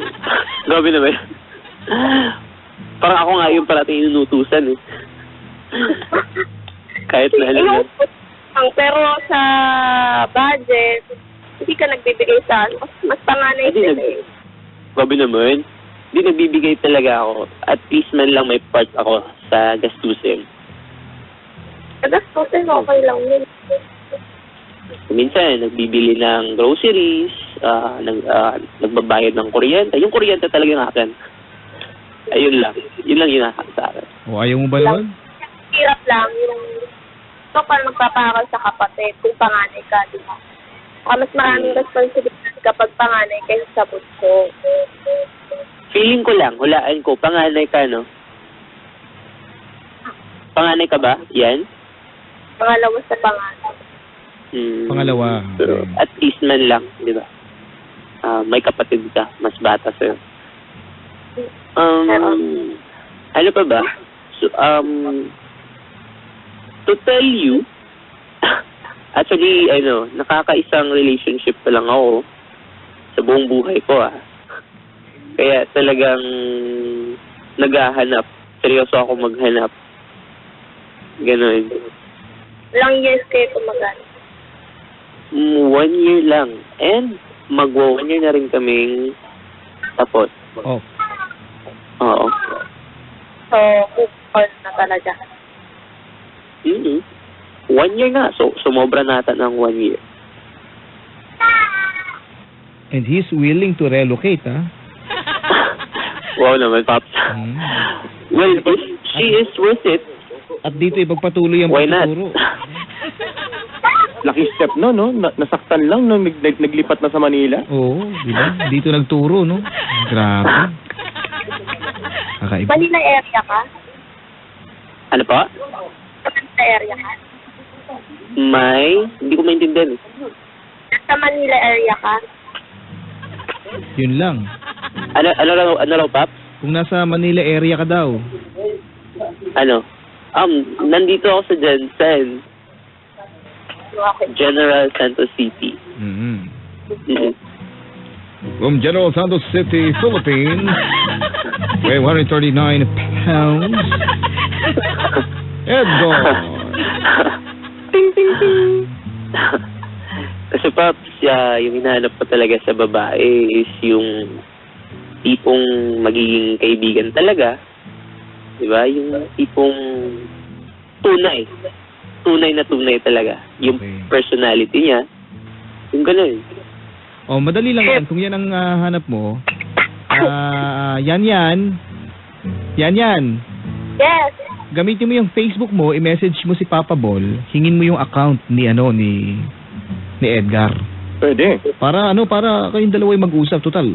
[SPEAKER 4] grabe naman. Parang ako nga yung parating inunutusan eh. Kahit na alam na.
[SPEAKER 6] Pero sa budget, hindi ka nagbibigay sa mas panganay sila eh.
[SPEAKER 4] Grabe naman. Hindi nagbibigay talaga ako. At least man lang may part ako sa gastusin.
[SPEAKER 6] Sa gastusin, okay lang yun.
[SPEAKER 4] Minsan, nagbibili ng groceries, nagbabayad ng kuryente. Yung kuryente talaga yung akin. Ayun lang. Yun lang yung sa akin.
[SPEAKER 1] O, ayaw mo ba naman?
[SPEAKER 6] Hirap lang yung parang magpaparal sa kapatid kung panganay ka, di ba? Mas maraming responsibility kapag panganay kaysa sa bunso.
[SPEAKER 4] Feeling ko lang, hulaan ko, panganay ka, no? Panganay ka ba? Yan?
[SPEAKER 6] Pangalawa sa panganay.
[SPEAKER 1] Pangalawa.
[SPEAKER 4] Pero at least man lang, di ba? May kapatid ka, mas bata sa'yo. Ano pa ba? So, to tell you, actually, nakakaisang relationship pa lang ako sa buong buhay ko, Kaya talagang naghahanap. Seryoso ako maghanap. Ganon.
[SPEAKER 6] Ilang years kayo tumagal?
[SPEAKER 4] 1 year lang. And magwa 1 year na rin kaming tapos.
[SPEAKER 1] Oh.
[SPEAKER 4] Oo.
[SPEAKER 6] So, move on na talaga.
[SPEAKER 4] Mm-hmm. 1 year nga. So, sumobra nata ng 1 year.
[SPEAKER 1] And he's willing to relocate, ha?
[SPEAKER 4] Wow naman, Pops. Well, if she is worth it,
[SPEAKER 1] At dito ipagpatuloy ang
[SPEAKER 4] why not?
[SPEAKER 1] pagtuturo.
[SPEAKER 3] Lucky step no? Nasaktan lang nung naglipat na sa Manila.
[SPEAKER 1] Oo, di ba? Dito nagturo, no? Grabe. Kakaiba.
[SPEAKER 6] Manila area ka?
[SPEAKER 4] Ano pa?
[SPEAKER 6] Manila area ka?
[SPEAKER 4] Hindi ko maintindihan.
[SPEAKER 6] Nasa Manila area ka?
[SPEAKER 1] Yun lang.
[SPEAKER 4] Ano raw, Pops?
[SPEAKER 1] Kung nasa Manila area ka daw.
[SPEAKER 4] Ano? Nandito ako sa Jensen.
[SPEAKER 6] Okay.
[SPEAKER 4] General Santos City.
[SPEAKER 1] Mm-hmm.
[SPEAKER 4] Mm-hmm.
[SPEAKER 1] From General Santos City, Philippines, weigh 139 pounds. Edgar.
[SPEAKER 4] Ting, ting, ting. Kasi Pops, yung hinahanap ko talaga sa babae is yung tipong magiging kaibigan talaga. Diba? Yung tipong tunay. Tunay na tunay talaga. Yung
[SPEAKER 1] Okay.
[SPEAKER 4] personality niya. Yung ganun.
[SPEAKER 1] Oh, madali lang yan. Kung yan ang hanap mo, yan.
[SPEAKER 6] Yes.
[SPEAKER 1] Gamitin mo yung Facebook mo, i-message mo si Papa Ball, hingin mo yung account ni Edgar.
[SPEAKER 3] Pwede.
[SPEAKER 1] Para kayong dalawa yung mag-usap total.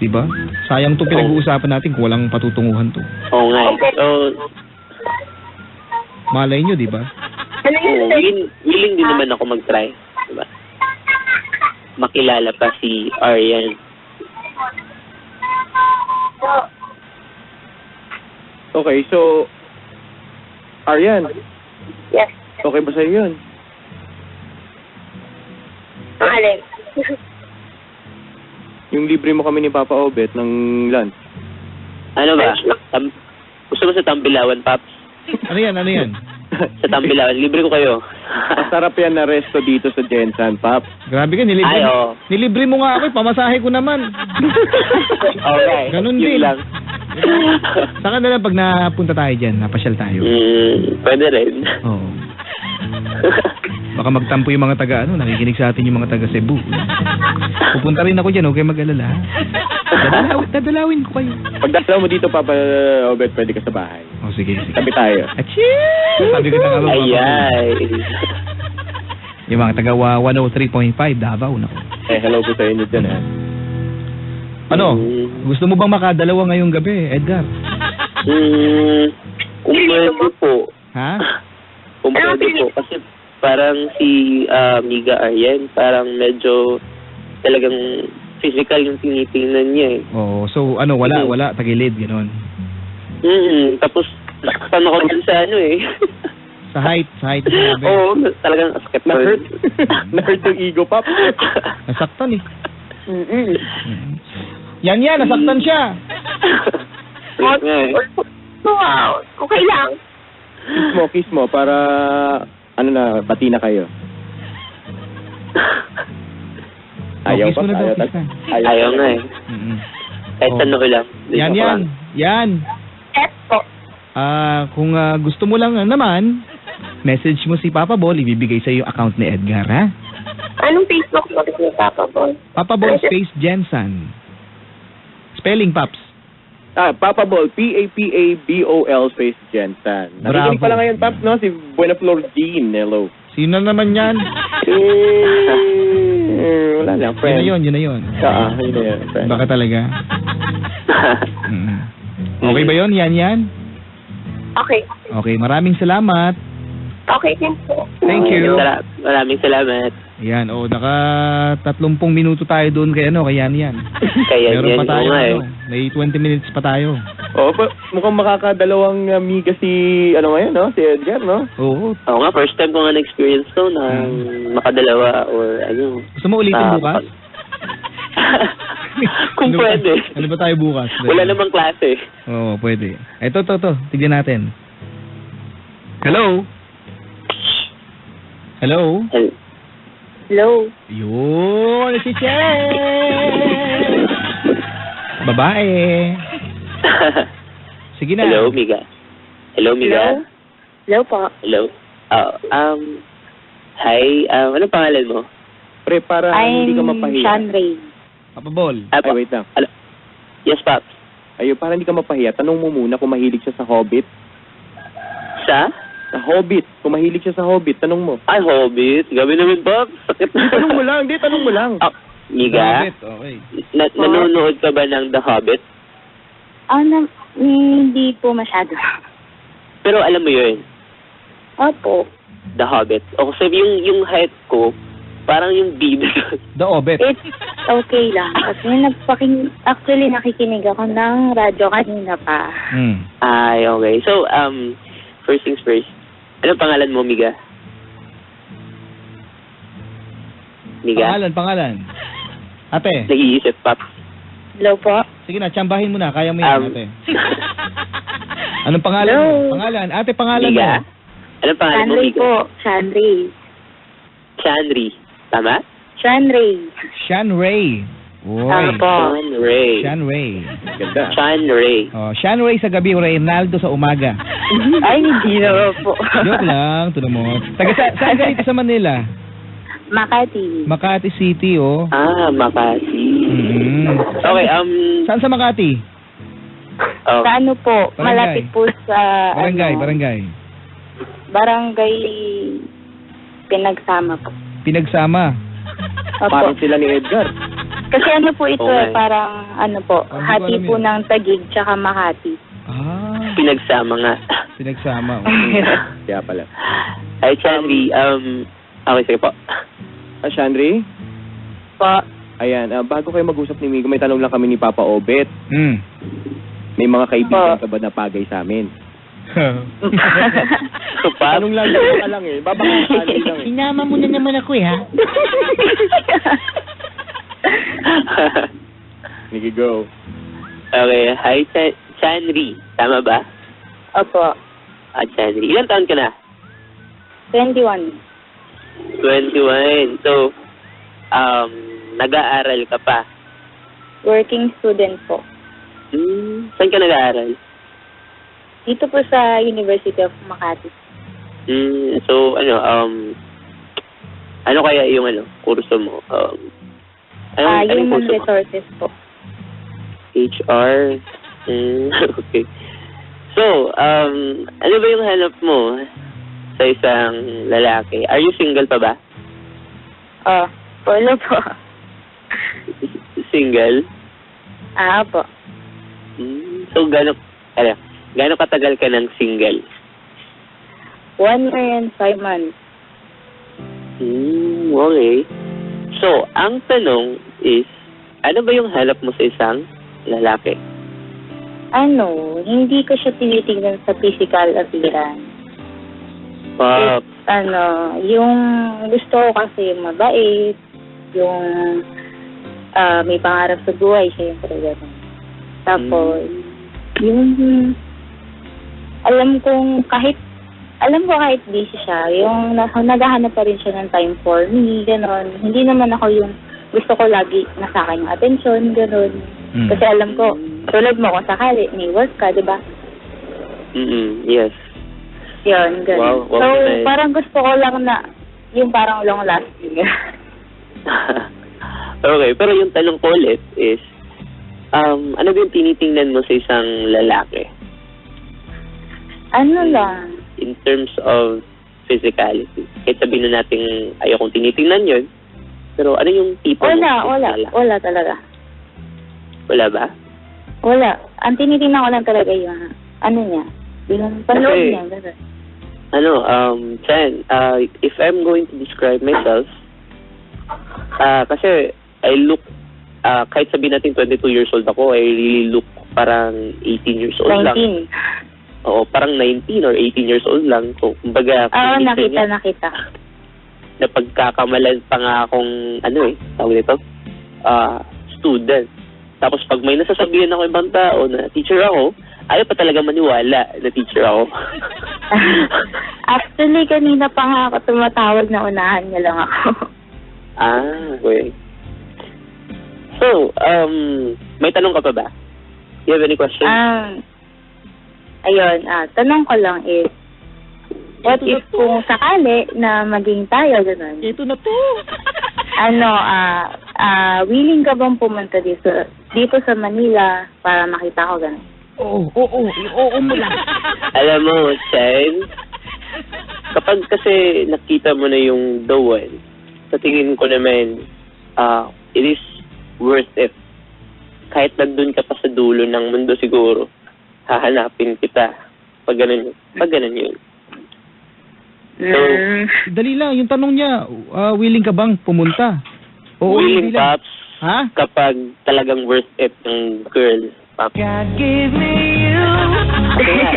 [SPEAKER 1] Diba? Sayang 'tong pinag-uusapan natin kung walang patutunguhan to.
[SPEAKER 4] Oo nga. So,
[SPEAKER 1] Malay nyo, diba?
[SPEAKER 6] Ano yun?
[SPEAKER 4] willing din naman ako mag-try. Diba? Makilala pa si Aryan.
[SPEAKER 3] Okay, so Aryan,
[SPEAKER 6] Yes.
[SPEAKER 3] okay ba sa'yo yun?
[SPEAKER 6] Ang alin?
[SPEAKER 3] Yung libre mo kami ni Papa Obet ng lunch.
[SPEAKER 4] Ano ba? Gusto mo sa Tambilawan, Pops?
[SPEAKER 1] Ano yan?
[SPEAKER 4] Sa Tambilawan. Libre ko kayo.
[SPEAKER 3] Masarap yan na resto dito sa Jensen, Pap.
[SPEAKER 1] Grabe ka,
[SPEAKER 4] Ay, oo.
[SPEAKER 1] nilibre mo nga ako, pamasahe ko naman.
[SPEAKER 4] Okay.
[SPEAKER 1] Ganun
[SPEAKER 4] Yun
[SPEAKER 1] din.
[SPEAKER 4] lang.
[SPEAKER 1] Saka na lang pag napunta tayo dyan, napasyal tayo.
[SPEAKER 4] Pwede rin.
[SPEAKER 1] Oo. Baka magtampo yung mga taga, nakikinig sa atin yung mga taga Cebu. Pupunta rin ako dyan, huwag kayo mag-alala. Dadalawin ko kayo.
[SPEAKER 3] Pag dalaw mo dito, Papa Obet, pwede ka sa bahay.
[SPEAKER 1] Oh, sige.
[SPEAKER 3] Tabi tayo.
[SPEAKER 1] Achoo! Sabi ko na nga ba,
[SPEAKER 4] Ayay.
[SPEAKER 1] yung mga taga 103.5 Davao, nako.
[SPEAKER 3] Hello po sa inyo dyan,
[SPEAKER 1] Ano? Gusto mo bang makadalawa ngayong gabi, Edgar?
[SPEAKER 4] Kung pwede po.
[SPEAKER 1] Ha?
[SPEAKER 4] Kung pwede po. Kasi parang si Miga Aryan, parang medyo talagang physical yung tinitingnan niya eh.
[SPEAKER 1] Oo, so wala, tagilid, gano'n.
[SPEAKER 4] Tapos, nakasama ko din sa ano eh.
[SPEAKER 1] Sa height na sabi.
[SPEAKER 4] Oo, talagang asket pa.
[SPEAKER 3] Na-hurt. Na-hurt yung ego, Pap.
[SPEAKER 1] Nasaktan eh. Yan, nasaktan siya.
[SPEAKER 6] Wow. Okay lang.
[SPEAKER 3] Kiss mo, para, bati na kayo. Ayaw
[SPEAKER 1] kiss
[SPEAKER 3] pa,
[SPEAKER 1] mo na daw,
[SPEAKER 3] ayaw
[SPEAKER 1] kiss na.
[SPEAKER 4] Ayaw nga eh. Kahit
[SPEAKER 1] Oh.
[SPEAKER 4] ano ko lang.
[SPEAKER 1] Yan.
[SPEAKER 6] Yes po.
[SPEAKER 1] Kung gusto mo lang naman, message mo si Papa Ball, ibibigay sa yung account ni Edgar, ha?
[SPEAKER 6] Anong Facebook mo ni Papa Boy?
[SPEAKER 1] Papa Ball space Jensen. Spelling, Paps.
[SPEAKER 3] Papa Ball, P-A-P-A-B-O-L space Jensen.
[SPEAKER 1] Bravo.
[SPEAKER 3] Nakikinig pala ngayon, Paps, no? Si Buena Flor Jean, hello.
[SPEAKER 1] Sino naman yan?
[SPEAKER 3] Wala lang, friend.
[SPEAKER 1] Yun na yun.
[SPEAKER 3] Yun na yun, friend.
[SPEAKER 1] Baka talaga. Okay ba yun? Yan?
[SPEAKER 6] Okay.
[SPEAKER 1] Okay, maraming salamat.
[SPEAKER 6] Okay din po.
[SPEAKER 1] Thank you.
[SPEAKER 4] Maraming salamat.
[SPEAKER 1] Yan, naka 30 minuto tayo doon kay yan.
[SPEAKER 4] Kaya
[SPEAKER 1] Meron
[SPEAKER 4] yan
[SPEAKER 1] pa tayo,
[SPEAKER 4] ko nga eh.
[SPEAKER 1] may 20 minutes pa tayo.
[SPEAKER 3] Mukhang makakadalawang amiga si, ngayon, no? Si Edgar, no?
[SPEAKER 1] Oo.
[SPEAKER 4] Ako nga, first time ko nga na-experience to na makadalawa or ano.
[SPEAKER 1] Gusto mo ulitin bukas?
[SPEAKER 4] Kung pwede.
[SPEAKER 1] Ano ba tayo bukas?
[SPEAKER 4] Wala namang klase.
[SPEAKER 1] Oo, pwede. Ito. Tignan natin. Hello?
[SPEAKER 6] Hello.
[SPEAKER 1] Yun, si Chen! Babae. Sige na.
[SPEAKER 4] Hello, Miga.
[SPEAKER 6] Hello po.
[SPEAKER 4] Hello. Hi, ano pangalan mo?
[SPEAKER 3] Pre, para hindi ka
[SPEAKER 7] I'm
[SPEAKER 3] mapahiya.
[SPEAKER 7] Shanray.
[SPEAKER 1] Papa Bol.
[SPEAKER 3] Ay, wait lang.
[SPEAKER 4] Yes, Pops.
[SPEAKER 3] Ayun, para hindi ka mapahiya, tanong mo muna kung mahilig siya sa Hobbit.
[SPEAKER 4] Sa?
[SPEAKER 3] Sa Hobbit. Kung mahilig siya sa Hobbit, tanong mo.
[SPEAKER 4] Ay, Hobbit. Gabi naman, Pops. Sakit.
[SPEAKER 3] Tanong mo lang, tanong mo lang.
[SPEAKER 4] Miga,
[SPEAKER 1] Hobbit, okay.
[SPEAKER 4] nanonood ka ba ng The Hobbit?
[SPEAKER 7] Hindi po masyado.
[SPEAKER 4] Pero alam mo yun,
[SPEAKER 7] Opo.
[SPEAKER 4] The Hobbit. O kasi yung height ko, parang yung bida.
[SPEAKER 1] The Hobbit.
[SPEAKER 7] It's okay lang. Kasi actually nakikinig ako ng radyo kanina pa.
[SPEAKER 4] Ay, okay. So, first things first. Ano pangalan mo, Miga? Miga?
[SPEAKER 1] Pangalan. Ate.
[SPEAKER 4] Nag-iisip, Pops.
[SPEAKER 7] Hello po?
[SPEAKER 1] Sige na, tsambahin mo na. Kaya mo yan, ate. Anong pangalan mo?
[SPEAKER 7] Hello?
[SPEAKER 1] Pangalan. Ate, pangalan mo.
[SPEAKER 4] Miga? Ano pangalan mo,
[SPEAKER 7] Shanray
[SPEAKER 4] Miga?
[SPEAKER 7] po. Shanray.
[SPEAKER 4] Chanri. Tama?
[SPEAKER 7] Shanray.
[SPEAKER 1] Sean Ray. Uy.
[SPEAKER 7] Opo.
[SPEAKER 4] Chanray.
[SPEAKER 1] Sean Ray.
[SPEAKER 3] Ganda.
[SPEAKER 4] Chanray.
[SPEAKER 1] Oh, Sean Ray sa gabi, Reynaldo sa umaga.
[SPEAKER 7] Ay, hindi naman po.
[SPEAKER 1] Joke lang, tuno mo. Saan ka dito sa Manila?
[SPEAKER 7] Makati.
[SPEAKER 1] Makati City, oh.
[SPEAKER 4] Makati.
[SPEAKER 1] Mm-hmm.
[SPEAKER 4] Okay,
[SPEAKER 1] Saan sa Makati?
[SPEAKER 4] oh,
[SPEAKER 7] Sa ano po?
[SPEAKER 1] Barangay.
[SPEAKER 7] Malapit po sa...
[SPEAKER 1] Barangay.
[SPEAKER 7] Barangay Pinagsama po.
[SPEAKER 1] Pinagsama.
[SPEAKER 7] Opo.
[SPEAKER 3] Parang sila ni Edgar.
[SPEAKER 7] Kasi ano po ito
[SPEAKER 4] Okay.
[SPEAKER 7] parang ano po,
[SPEAKER 1] Hindi ko
[SPEAKER 7] hati
[SPEAKER 1] alam
[SPEAKER 7] po
[SPEAKER 1] yun.
[SPEAKER 7] ng Taguig tsaka Makati.
[SPEAKER 4] pinagsama nga.
[SPEAKER 1] Pinagsama.
[SPEAKER 3] Kaya pala.
[SPEAKER 4] Ay, Chanri, okay, sige po.
[SPEAKER 3] Shandri?
[SPEAKER 7] Po.
[SPEAKER 3] Ayan, bago kayo mag-usap ni Migo, may tanong lang kami ni Papa Obet. May mga kaibigan ka ba na pagay sa amin? Tanong lang ka lang eh. Babakasali lang eh.
[SPEAKER 7] Sinama mo na naman ako ha.
[SPEAKER 3] Niki, go.
[SPEAKER 4] Okay, hi, Chanri. Tama ba?
[SPEAKER 7] Opo.
[SPEAKER 4] Chanri. Ilan taon ka na?
[SPEAKER 7] 21.
[SPEAKER 4] 21. So, nag-aaral ka pa?
[SPEAKER 7] Working student po.
[SPEAKER 4] Saan ka nag-aaral?
[SPEAKER 7] Dito po sa University of Makati.
[SPEAKER 4] So, ano kaya yung kurso mo?
[SPEAKER 7] Human Resources po.
[SPEAKER 4] HR? Okay. So, ano ba yung hanap mo sa isang lalaki? Are you single pa ba?
[SPEAKER 7] Polo po.
[SPEAKER 4] Single?
[SPEAKER 7] Po.
[SPEAKER 4] So, gaano katagal ka ng single?
[SPEAKER 7] 1 year and 5 months.
[SPEAKER 4] Okay. So, ang tanong is, ano ba yung hanap mo sa isang lalaki?
[SPEAKER 7] Hindi ko siya tinitignan sa physical appearance. Yung gusto ko kasi mabait, yung may pangarap sa buhay, syempre gano'n. Tapos, yung alam ko kahit busy siya, yung naghahanap pa rin siya ng time for me, gano'n. Hindi naman ako yung gusto ko lagi nasa akin yung attention, gano'n. Kasi alam ko, tulad mo kung sakali, may work ka, di ba?
[SPEAKER 4] Yes.
[SPEAKER 7] Yun, gano'n.
[SPEAKER 4] Wow,
[SPEAKER 7] So,
[SPEAKER 4] nice.
[SPEAKER 7] parang gusto ko lang na, yung parang long lasting.
[SPEAKER 4] Okay, pero yung tanong ko ulit is, ano ba yung tinitingnan mo sa isang lalaki?
[SPEAKER 7] Lang?
[SPEAKER 4] In terms of physicality. Kahit sabihin na natin ayaw kong tinitingnan yun, pero ano yung tipo mo?
[SPEAKER 7] Wala talaga.
[SPEAKER 4] Wala ba?
[SPEAKER 7] Wala. Ang tinitingnan ko lang talaga yung, niya, yung panloob niya, gano'n.
[SPEAKER 4] Chan, if I'm going to describe myself, kasi I look, kahit sabihin natin 22 years old ako, I really look parang 18 years old
[SPEAKER 7] 19.
[SPEAKER 4] lang. Oo, parang 19 or 18 years old lang. So, kumbaga,
[SPEAKER 7] nakita.
[SPEAKER 4] Napagkakamalan pa nga akong, tawag nito, student. Tapos pag may nasasabihan ako ibang tao na teacher ako, ayaw pa talaga maniwala na teacher ako.
[SPEAKER 7] Actually, kanina pa nga ako tumatawag na unahan niya lang ako.
[SPEAKER 4] Okay. So, may tanong ka pa ba? Do you have any questions?
[SPEAKER 7] Ayun, tanong ko lang is, what if kung sakali na maging tayo, gano'n?
[SPEAKER 1] Ito na to.
[SPEAKER 7] Willing ka bang pumunta dito sa Manila para makita ko, gano'n?
[SPEAKER 1] Oo mo lang.
[SPEAKER 4] Alam mo, Chen, kapag kasi nakita mo na yung the one, sa tingin ko naman, it is worth it. Kahit nandun ka pa sa dulo ng mundo siguro, hahanapin kita. Pag ganun yun. So,
[SPEAKER 1] Dali lang, yung tanong niya, willing ka bang pumunta? Oo,
[SPEAKER 4] willing,
[SPEAKER 1] hindi lang.
[SPEAKER 4] Pops,
[SPEAKER 1] Ha?
[SPEAKER 4] kapag talagang worth it ng girl, Pops. Kasi nga,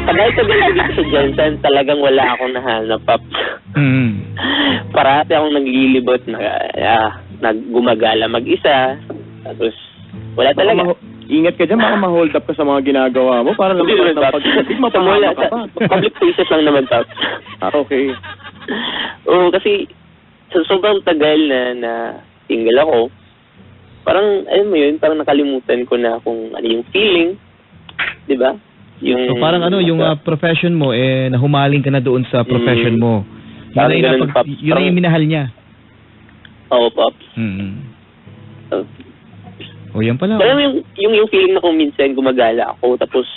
[SPEAKER 4] tagal-tagal ko dito sa Jensen, talagang wala akong nahanap, Pops. Parati akong naglilibot na gumagala mag-isa. Tapos, wala talaga.
[SPEAKER 3] Ingat ka dyan, baka ma-hold up ka sa mga ginagawa mo para lang
[SPEAKER 4] Hindi naman,
[SPEAKER 3] pag mapahama ka pa.
[SPEAKER 4] Public places lang naman, Pops.
[SPEAKER 3] Okay.
[SPEAKER 4] Oo, kasi sa sobrang tagal na single ako, parang, alam mo yun, parang nakalimutan ko na kung ano yung feeling. Di ba?
[SPEAKER 1] So parang yung profession mo, nahumaling ka na doon sa profession mo.
[SPEAKER 4] Parang ganun, Pops.
[SPEAKER 1] Yun na yung minahal niya.
[SPEAKER 4] Oo, Pops.
[SPEAKER 1] Yan pala.
[SPEAKER 4] Alam mo yung feeling na kung minsan gumagala ako, tapos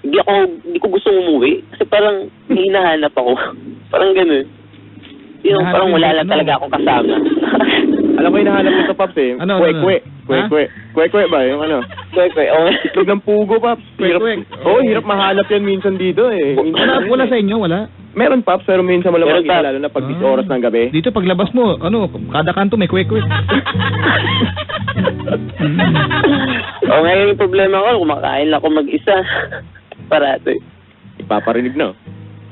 [SPEAKER 4] hindi ko gustong umuwi. Kasi parang may hinahanap ako. Parang ganun. Parang wala lang talaga akong kasama.
[SPEAKER 3] Alam ko hinahanap mo sa Pops eh. Kwek-kwek. Kwek-kwek ba? Yung ano?
[SPEAKER 4] Kwek-kwek.
[SPEAKER 3] Itlog ng pugo, Pops. Hirap mahanap yan minsan dito eh.
[SPEAKER 1] Wala sa inyo, wala?
[SPEAKER 3] Meron, Pops, pero minsan mo lang
[SPEAKER 4] Meron,
[SPEAKER 3] makikita, lalo na pag 10 oras ng gabi.
[SPEAKER 1] Dito paglabas mo, kada kanto may kwek-kwek.
[SPEAKER 4] Ngayon yung problema ko, kumakain lang ako mag-isa. Parati.
[SPEAKER 3] Ipaparinig na.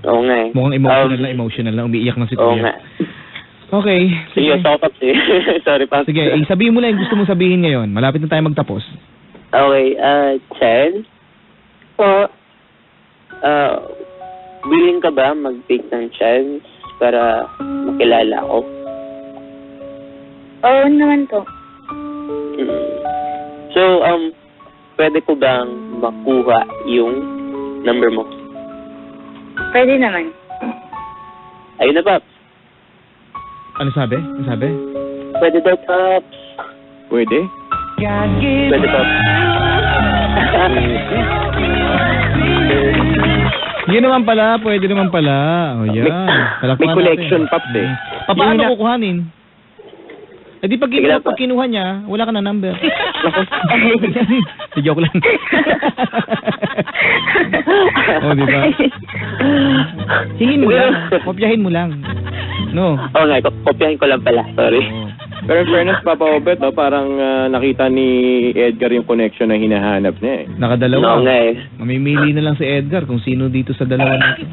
[SPEAKER 4] Oo nga eh.
[SPEAKER 1] Mukhang emotional lang. Umiiyak na si Kuya.
[SPEAKER 4] Oo nga.
[SPEAKER 1] Okay.
[SPEAKER 4] Sige, stop eh. Sorry, Pops.
[SPEAKER 1] Sige, sabihin mo lang yung gusto mong sabihin ngayon. Malapit na tayo magtapos.
[SPEAKER 4] Okay, Chen?
[SPEAKER 7] Po,
[SPEAKER 4] willing ka ba mag-take ng chance para makilala ako?
[SPEAKER 7] oo naman po.
[SPEAKER 4] So, pwede ko bang makuha yung number mo?
[SPEAKER 7] Pwede naman.
[SPEAKER 4] Ayun na, Pops.
[SPEAKER 1] Ano sabi?
[SPEAKER 4] Pwede daw, Pops.
[SPEAKER 3] Pwede?
[SPEAKER 4] Pwede, Pops.
[SPEAKER 1] Yun naman pala, pwede naman pala. Yan.
[SPEAKER 3] May collection, Pops eh.
[SPEAKER 1] Paano kukuhanin? Di pag kinuha niya, wala ka na number. Joke lang. Di ba? Hingin mo lang. Kopyahin mo lang. No?
[SPEAKER 4] Oo nga, kopyahin ko lang pala. Sorry.
[SPEAKER 3] Pero in fairness, Papa Obet, parang nakita ni Edgar yung connection na hinahanap niya eh.
[SPEAKER 1] Nakadalawa.
[SPEAKER 4] Oo nga eh.
[SPEAKER 1] Mamimili na lang si Edgar kung sino dito sa dalawa natin.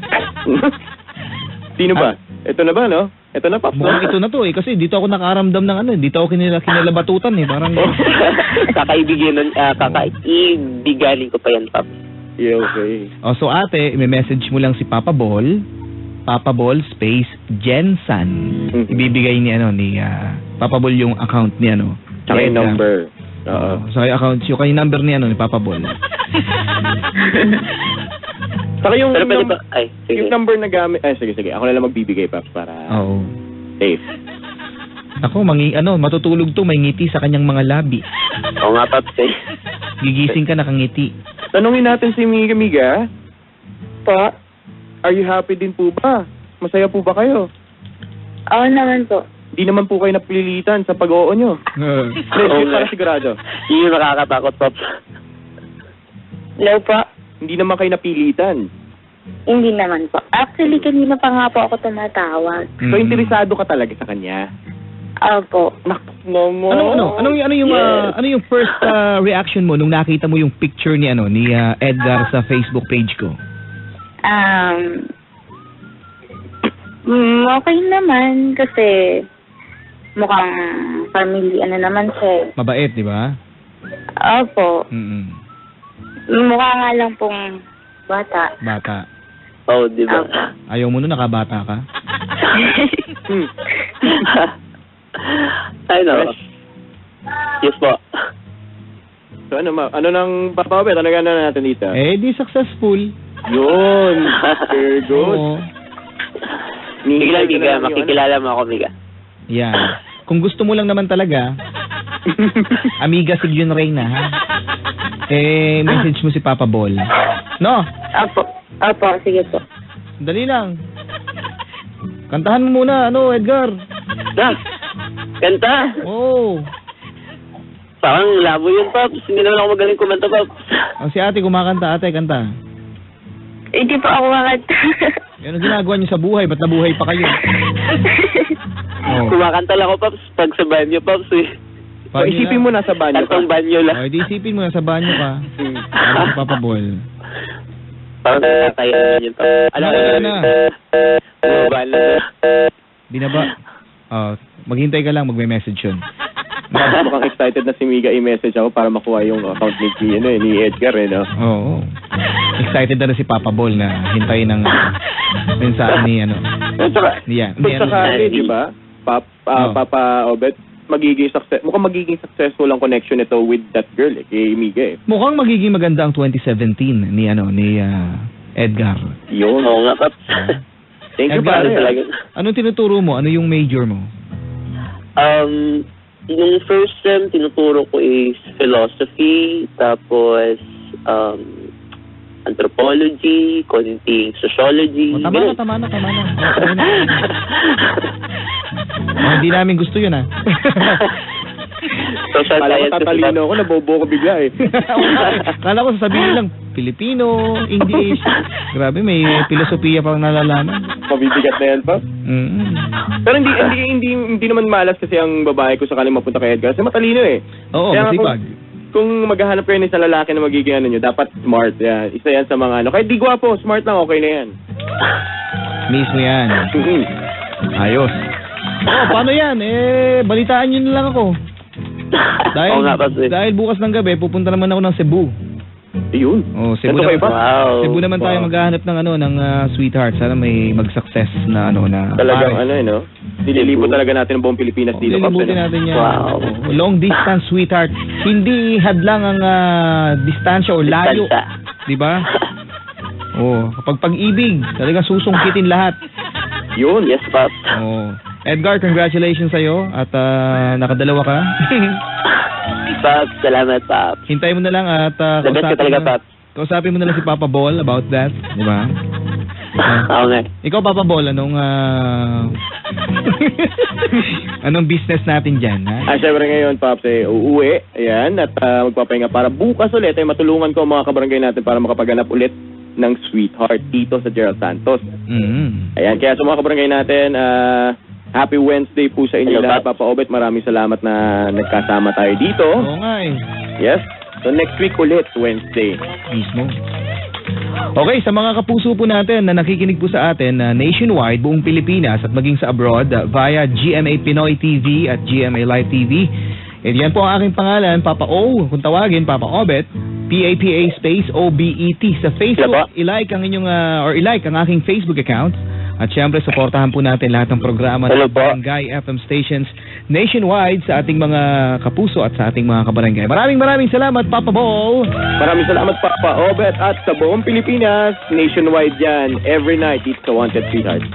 [SPEAKER 3] Sino ba? Ito na ba, no? Ito na, Pops.
[SPEAKER 1] Mukhang ito na to eh. Kasi dito ako nakaramdam ng dito ako kinalabatutan eh. Parang...
[SPEAKER 4] Kakaibiganin ko pa yan, Pops.
[SPEAKER 3] Yeah, okay.
[SPEAKER 1] So ate, i-message mo lang si Papa Ball space Jensan. Ibibigay ni Papa Ball yung account ni
[SPEAKER 3] Tsaka yung number.
[SPEAKER 1] So yung account, yung number ni Papa Ball.
[SPEAKER 3] Saka yung,
[SPEAKER 4] Pero pwede ba? Ay, sige.
[SPEAKER 3] yung number na gamit, sige. Ako na lang magbibigay, Pops, para safe.
[SPEAKER 1] Ako, matutulog to, may ngiti sa kanyang mga labi.
[SPEAKER 4] Oo nga, Pops eh.
[SPEAKER 1] Gigising ka nakangiti.
[SPEAKER 3] Tanungin natin si Miga. Pa, are you happy din po ba? Masaya po ba kayo?
[SPEAKER 7] Oo naman po.
[SPEAKER 3] Di naman po kayo napilitan sa pag-oo nyo. Hindi para sigurado.
[SPEAKER 4] Hindi makakatakot, Pops.
[SPEAKER 7] Hello po?
[SPEAKER 3] Hindi naman kayo napilitan.
[SPEAKER 7] Hindi naman po. Actually, kanina pa nga po ako tumatawag.
[SPEAKER 3] So, interesado ka talaga sa kanya?
[SPEAKER 7] Opo.
[SPEAKER 1] Ano yung first reaction mo nung nakita mo yung picture ni Edgar sa Facebook page ko?
[SPEAKER 7] Okay naman kasi mukhang family naman siya.
[SPEAKER 1] Mabait, di ba?
[SPEAKER 7] Opo. Mukha nga lang pong bata.
[SPEAKER 4] Oo, di ba?
[SPEAKER 1] Ayaw mo nun nakabata ka?
[SPEAKER 4] Ay, no. Yes po.
[SPEAKER 3] So, ano nang papawit? Ano gano'n natin dito?
[SPEAKER 1] Di successful.
[SPEAKER 3] Yun. Very good.
[SPEAKER 1] Oo.
[SPEAKER 4] Bigla,
[SPEAKER 3] Nika,
[SPEAKER 4] Miga, makikilala mo ako, Miga.
[SPEAKER 1] Yan. Kung gusto mo lang naman talaga, amiga si Jun Reyna, ha? Message mo si Papa Ball. No?
[SPEAKER 7] Apo, sige po.
[SPEAKER 1] Dali lang. Kantahan mo muna, Edgar.
[SPEAKER 4] Kanta?
[SPEAKER 1] Oo.
[SPEAKER 4] Parang labo yun, Paps. Hindi naman ako magaling kumanta, Paps.
[SPEAKER 1] Ang si ate kumakanta, ate, kanta.
[SPEAKER 6] Hindi pa ako makanta.
[SPEAKER 1] Yan ang ginagawa niyo sa buhay, ba't nabuhay pa kayo? Oh.
[SPEAKER 4] Kumakanta lang ako, Paps, pag sa banyo, Paps, eh.
[SPEAKER 3] So, isipin mo nasa banyo ka.
[SPEAKER 4] Kantang banyo lang.
[SPEAKER 1] Oh, di isipin mo na sa banyo ka. Ano si Papa Ball?
[SPEAKER 4] Parang nakakaya yun, Paps. Alam ko
[SPEAKER 1] Wala na.
[SPEAKER 4] Bumaba na.
[SPEAKER 1] Binaba. Oh, maghintay ka lang, magme-message yun.
[SPEAKER 3] Mukhang excited na si Miga i-message ako para makuha yung account ni Edgar, no?
[SPEAKER 1] Oo. Excited na rin si Papa Ball na hintayin ng mensahe ni Yan.
[SPEAKER 3] Kung sakali, di ba? Papa Obet, mukhang magiging successful ang connection nito with that girl, kay Miga, eh.
[SPEAKER 1] Mukhang magiging maganda ang 2017 ni Edgar.
[SPEAKER 3] Yun.
[SPEAKER 4] Oo nga, Paps.
[SPEAKER 3] Thank you,
[SPEAKER 1] Edgar,
[SPEAKER 3] pare.
[SPEAKER 1] anong tinuturo mo? Ano yung major mo?
[SPEAKER 4] Yung first sem, tinuturo ko is philosophy, tapos anthropology, konting sociology.
[SPEAKER 1] Tama na. Hindi namin gusto yun, ha?
[SPEAKER 4] Social
[SPEAKER 3] Kala ko
[SPEAKER 4] sciences.
[SPEAKER 3] tatalino ako, nabobo ko bigla, eh.
[SPEAKER 1] Kala ko sasabihin lang, Filipino, English. Grabe, may filosofiya pang nalalaman.
[SPEAKER 3] Mabibigat na yan, pa. Pero hindi naman malas kasi ang babae ko sakaling mapunta kay Edgar kasi matalino, eh.
[SPEAKER 1] Oo,
[SPEAKER 3] Kaya
[SPEAKER 1] masipag.
[SPEAKER 3] Kung maghahanap kayo sa lalaki na magiging nyo, dapat smart. Yan. Isa yan sa mga kahit di gwapo, smart lang, okay na yan.
[SPEAKER 1] Mismo yan. Ayos. Paano yan? Balitaan nyo na lang ako. Dahil bukas ng gabi, pupunta naman ako ng Cebu.
[SPEAKER 3] Ayun.
[SPEAKER 1] Oh, Cebu
[SPEAKER 3] Ganito kayo ba?
[SPEAKER 4] Wow.
[SPEAKER 1] Cebu naman tayo maghahanap ng sweetheart. Sana may mag-success na na
[SPEAKER 3] Talagang
[SPEAKER 1] pare.
[SPEAKER 3] no? Dililibo talaga natin ang buong Pilipinas dito.
[SPEAKER 1] Lilibutin natin yan.
[SPEAKER 4] Wow.
[SPEAKER 1] Long distance sweetheart. Hindi hadlang ang distansya o layo. Di ba? Kapag pag-ibig, talagang susungkitin lahat.
[SPEAKER 3] Yun.
[SPEAKER 4] Yes, Paps.
[SPEAKER 1] Edgar, congratulations sa'yo at nakadalawa ka.
[SPEAKER 4] Paps, salamat, Paps.
[SPEAKER 1] Hintay mo na lang at
[SPEAKER 4] The best ka talaga, Paps.
[SPEAKER 1] kausapin mo na lang si Papa Ball about that, di ba?
[SPEAKER 4] Oo nga.
[SPEAKER 1] Ikaw, Papa Ball, anong business natin dyan, ha?
[SPEAKER 3] Syempre ngayon, Pops, uuwi. Ayan, at magpapahinga para bukas ulit ay matulungan ko ang mga kabarangay natin para makapaganap ulit ng sweetheart dito sa Gerald Santos. Ayan, kaya sa mga kabarangay natin, happy Wednesday po sa inyo lahat, Papa Obet. Maraming salamat na nagkasama tayo dito.
[SPEAKER 1] Oo nga eh.
[SPEAKER 3] Yes. So next week ulit, Wednesday.
[SPEAKER 1] Mismo. Okay, sa mga kapuso po natin na nakikinig po sa atin nationwide, buong Pilipinas at maging sa abroad via GMA Pinoy TV at GMA Live TV. Yan po ang aking pangalan, Papa O. Kung tawagin, Papa Obet. PAPA space OBET sa Facebook. I-like ang inyong i-like ang aking Facebook account. At syempre, supportahan po natin lahat ng programa ng Barangay FM stations nationwide sa ating mga kapuso at sa ating mga kabarangay. Maraming salamat, Papa Ball.
[SPEAKER 3] Maraming salamat, Papa Obet. At sa buong Pilipinas, nationwide yan. Every night, it's the Wanted Sweetheart.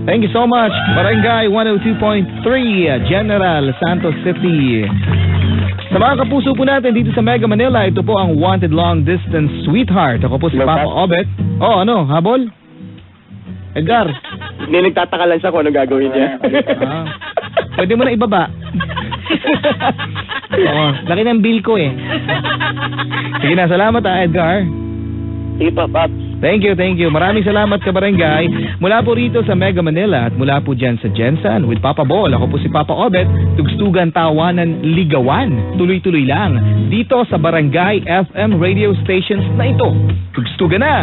[SPEAKER 1] Thank you so much. Barangay 102.3, General Santos City. Sa mga kapuso po natin dito sa Mega Manila, ito po ang Wanted Long Distance Sweetheart. Ako po si Papa Obet. Habol? Edgar.
[SPEAKER 3] Hindi, nagtataka lang siya kung anong gagawin niya.
[SPEAKER 1] Pwede mo na ibaba. Laki ng bill ko eh. Sige na, salamat Edgar.
[SPEAKER 4] Sige pa, Paps.
[SPEAKER 1] Thank you. Maraming salamat kabarangay. Mula po rito sa Mega Manila at mula po dyan sa Jensen with Papa Ball. Ako po si Papa Obet. Tugstugan, tawanan, ligawan. Tuloy-tuloy lang. Dito sa Barangay FM radio stations na ito. Tugstugan na!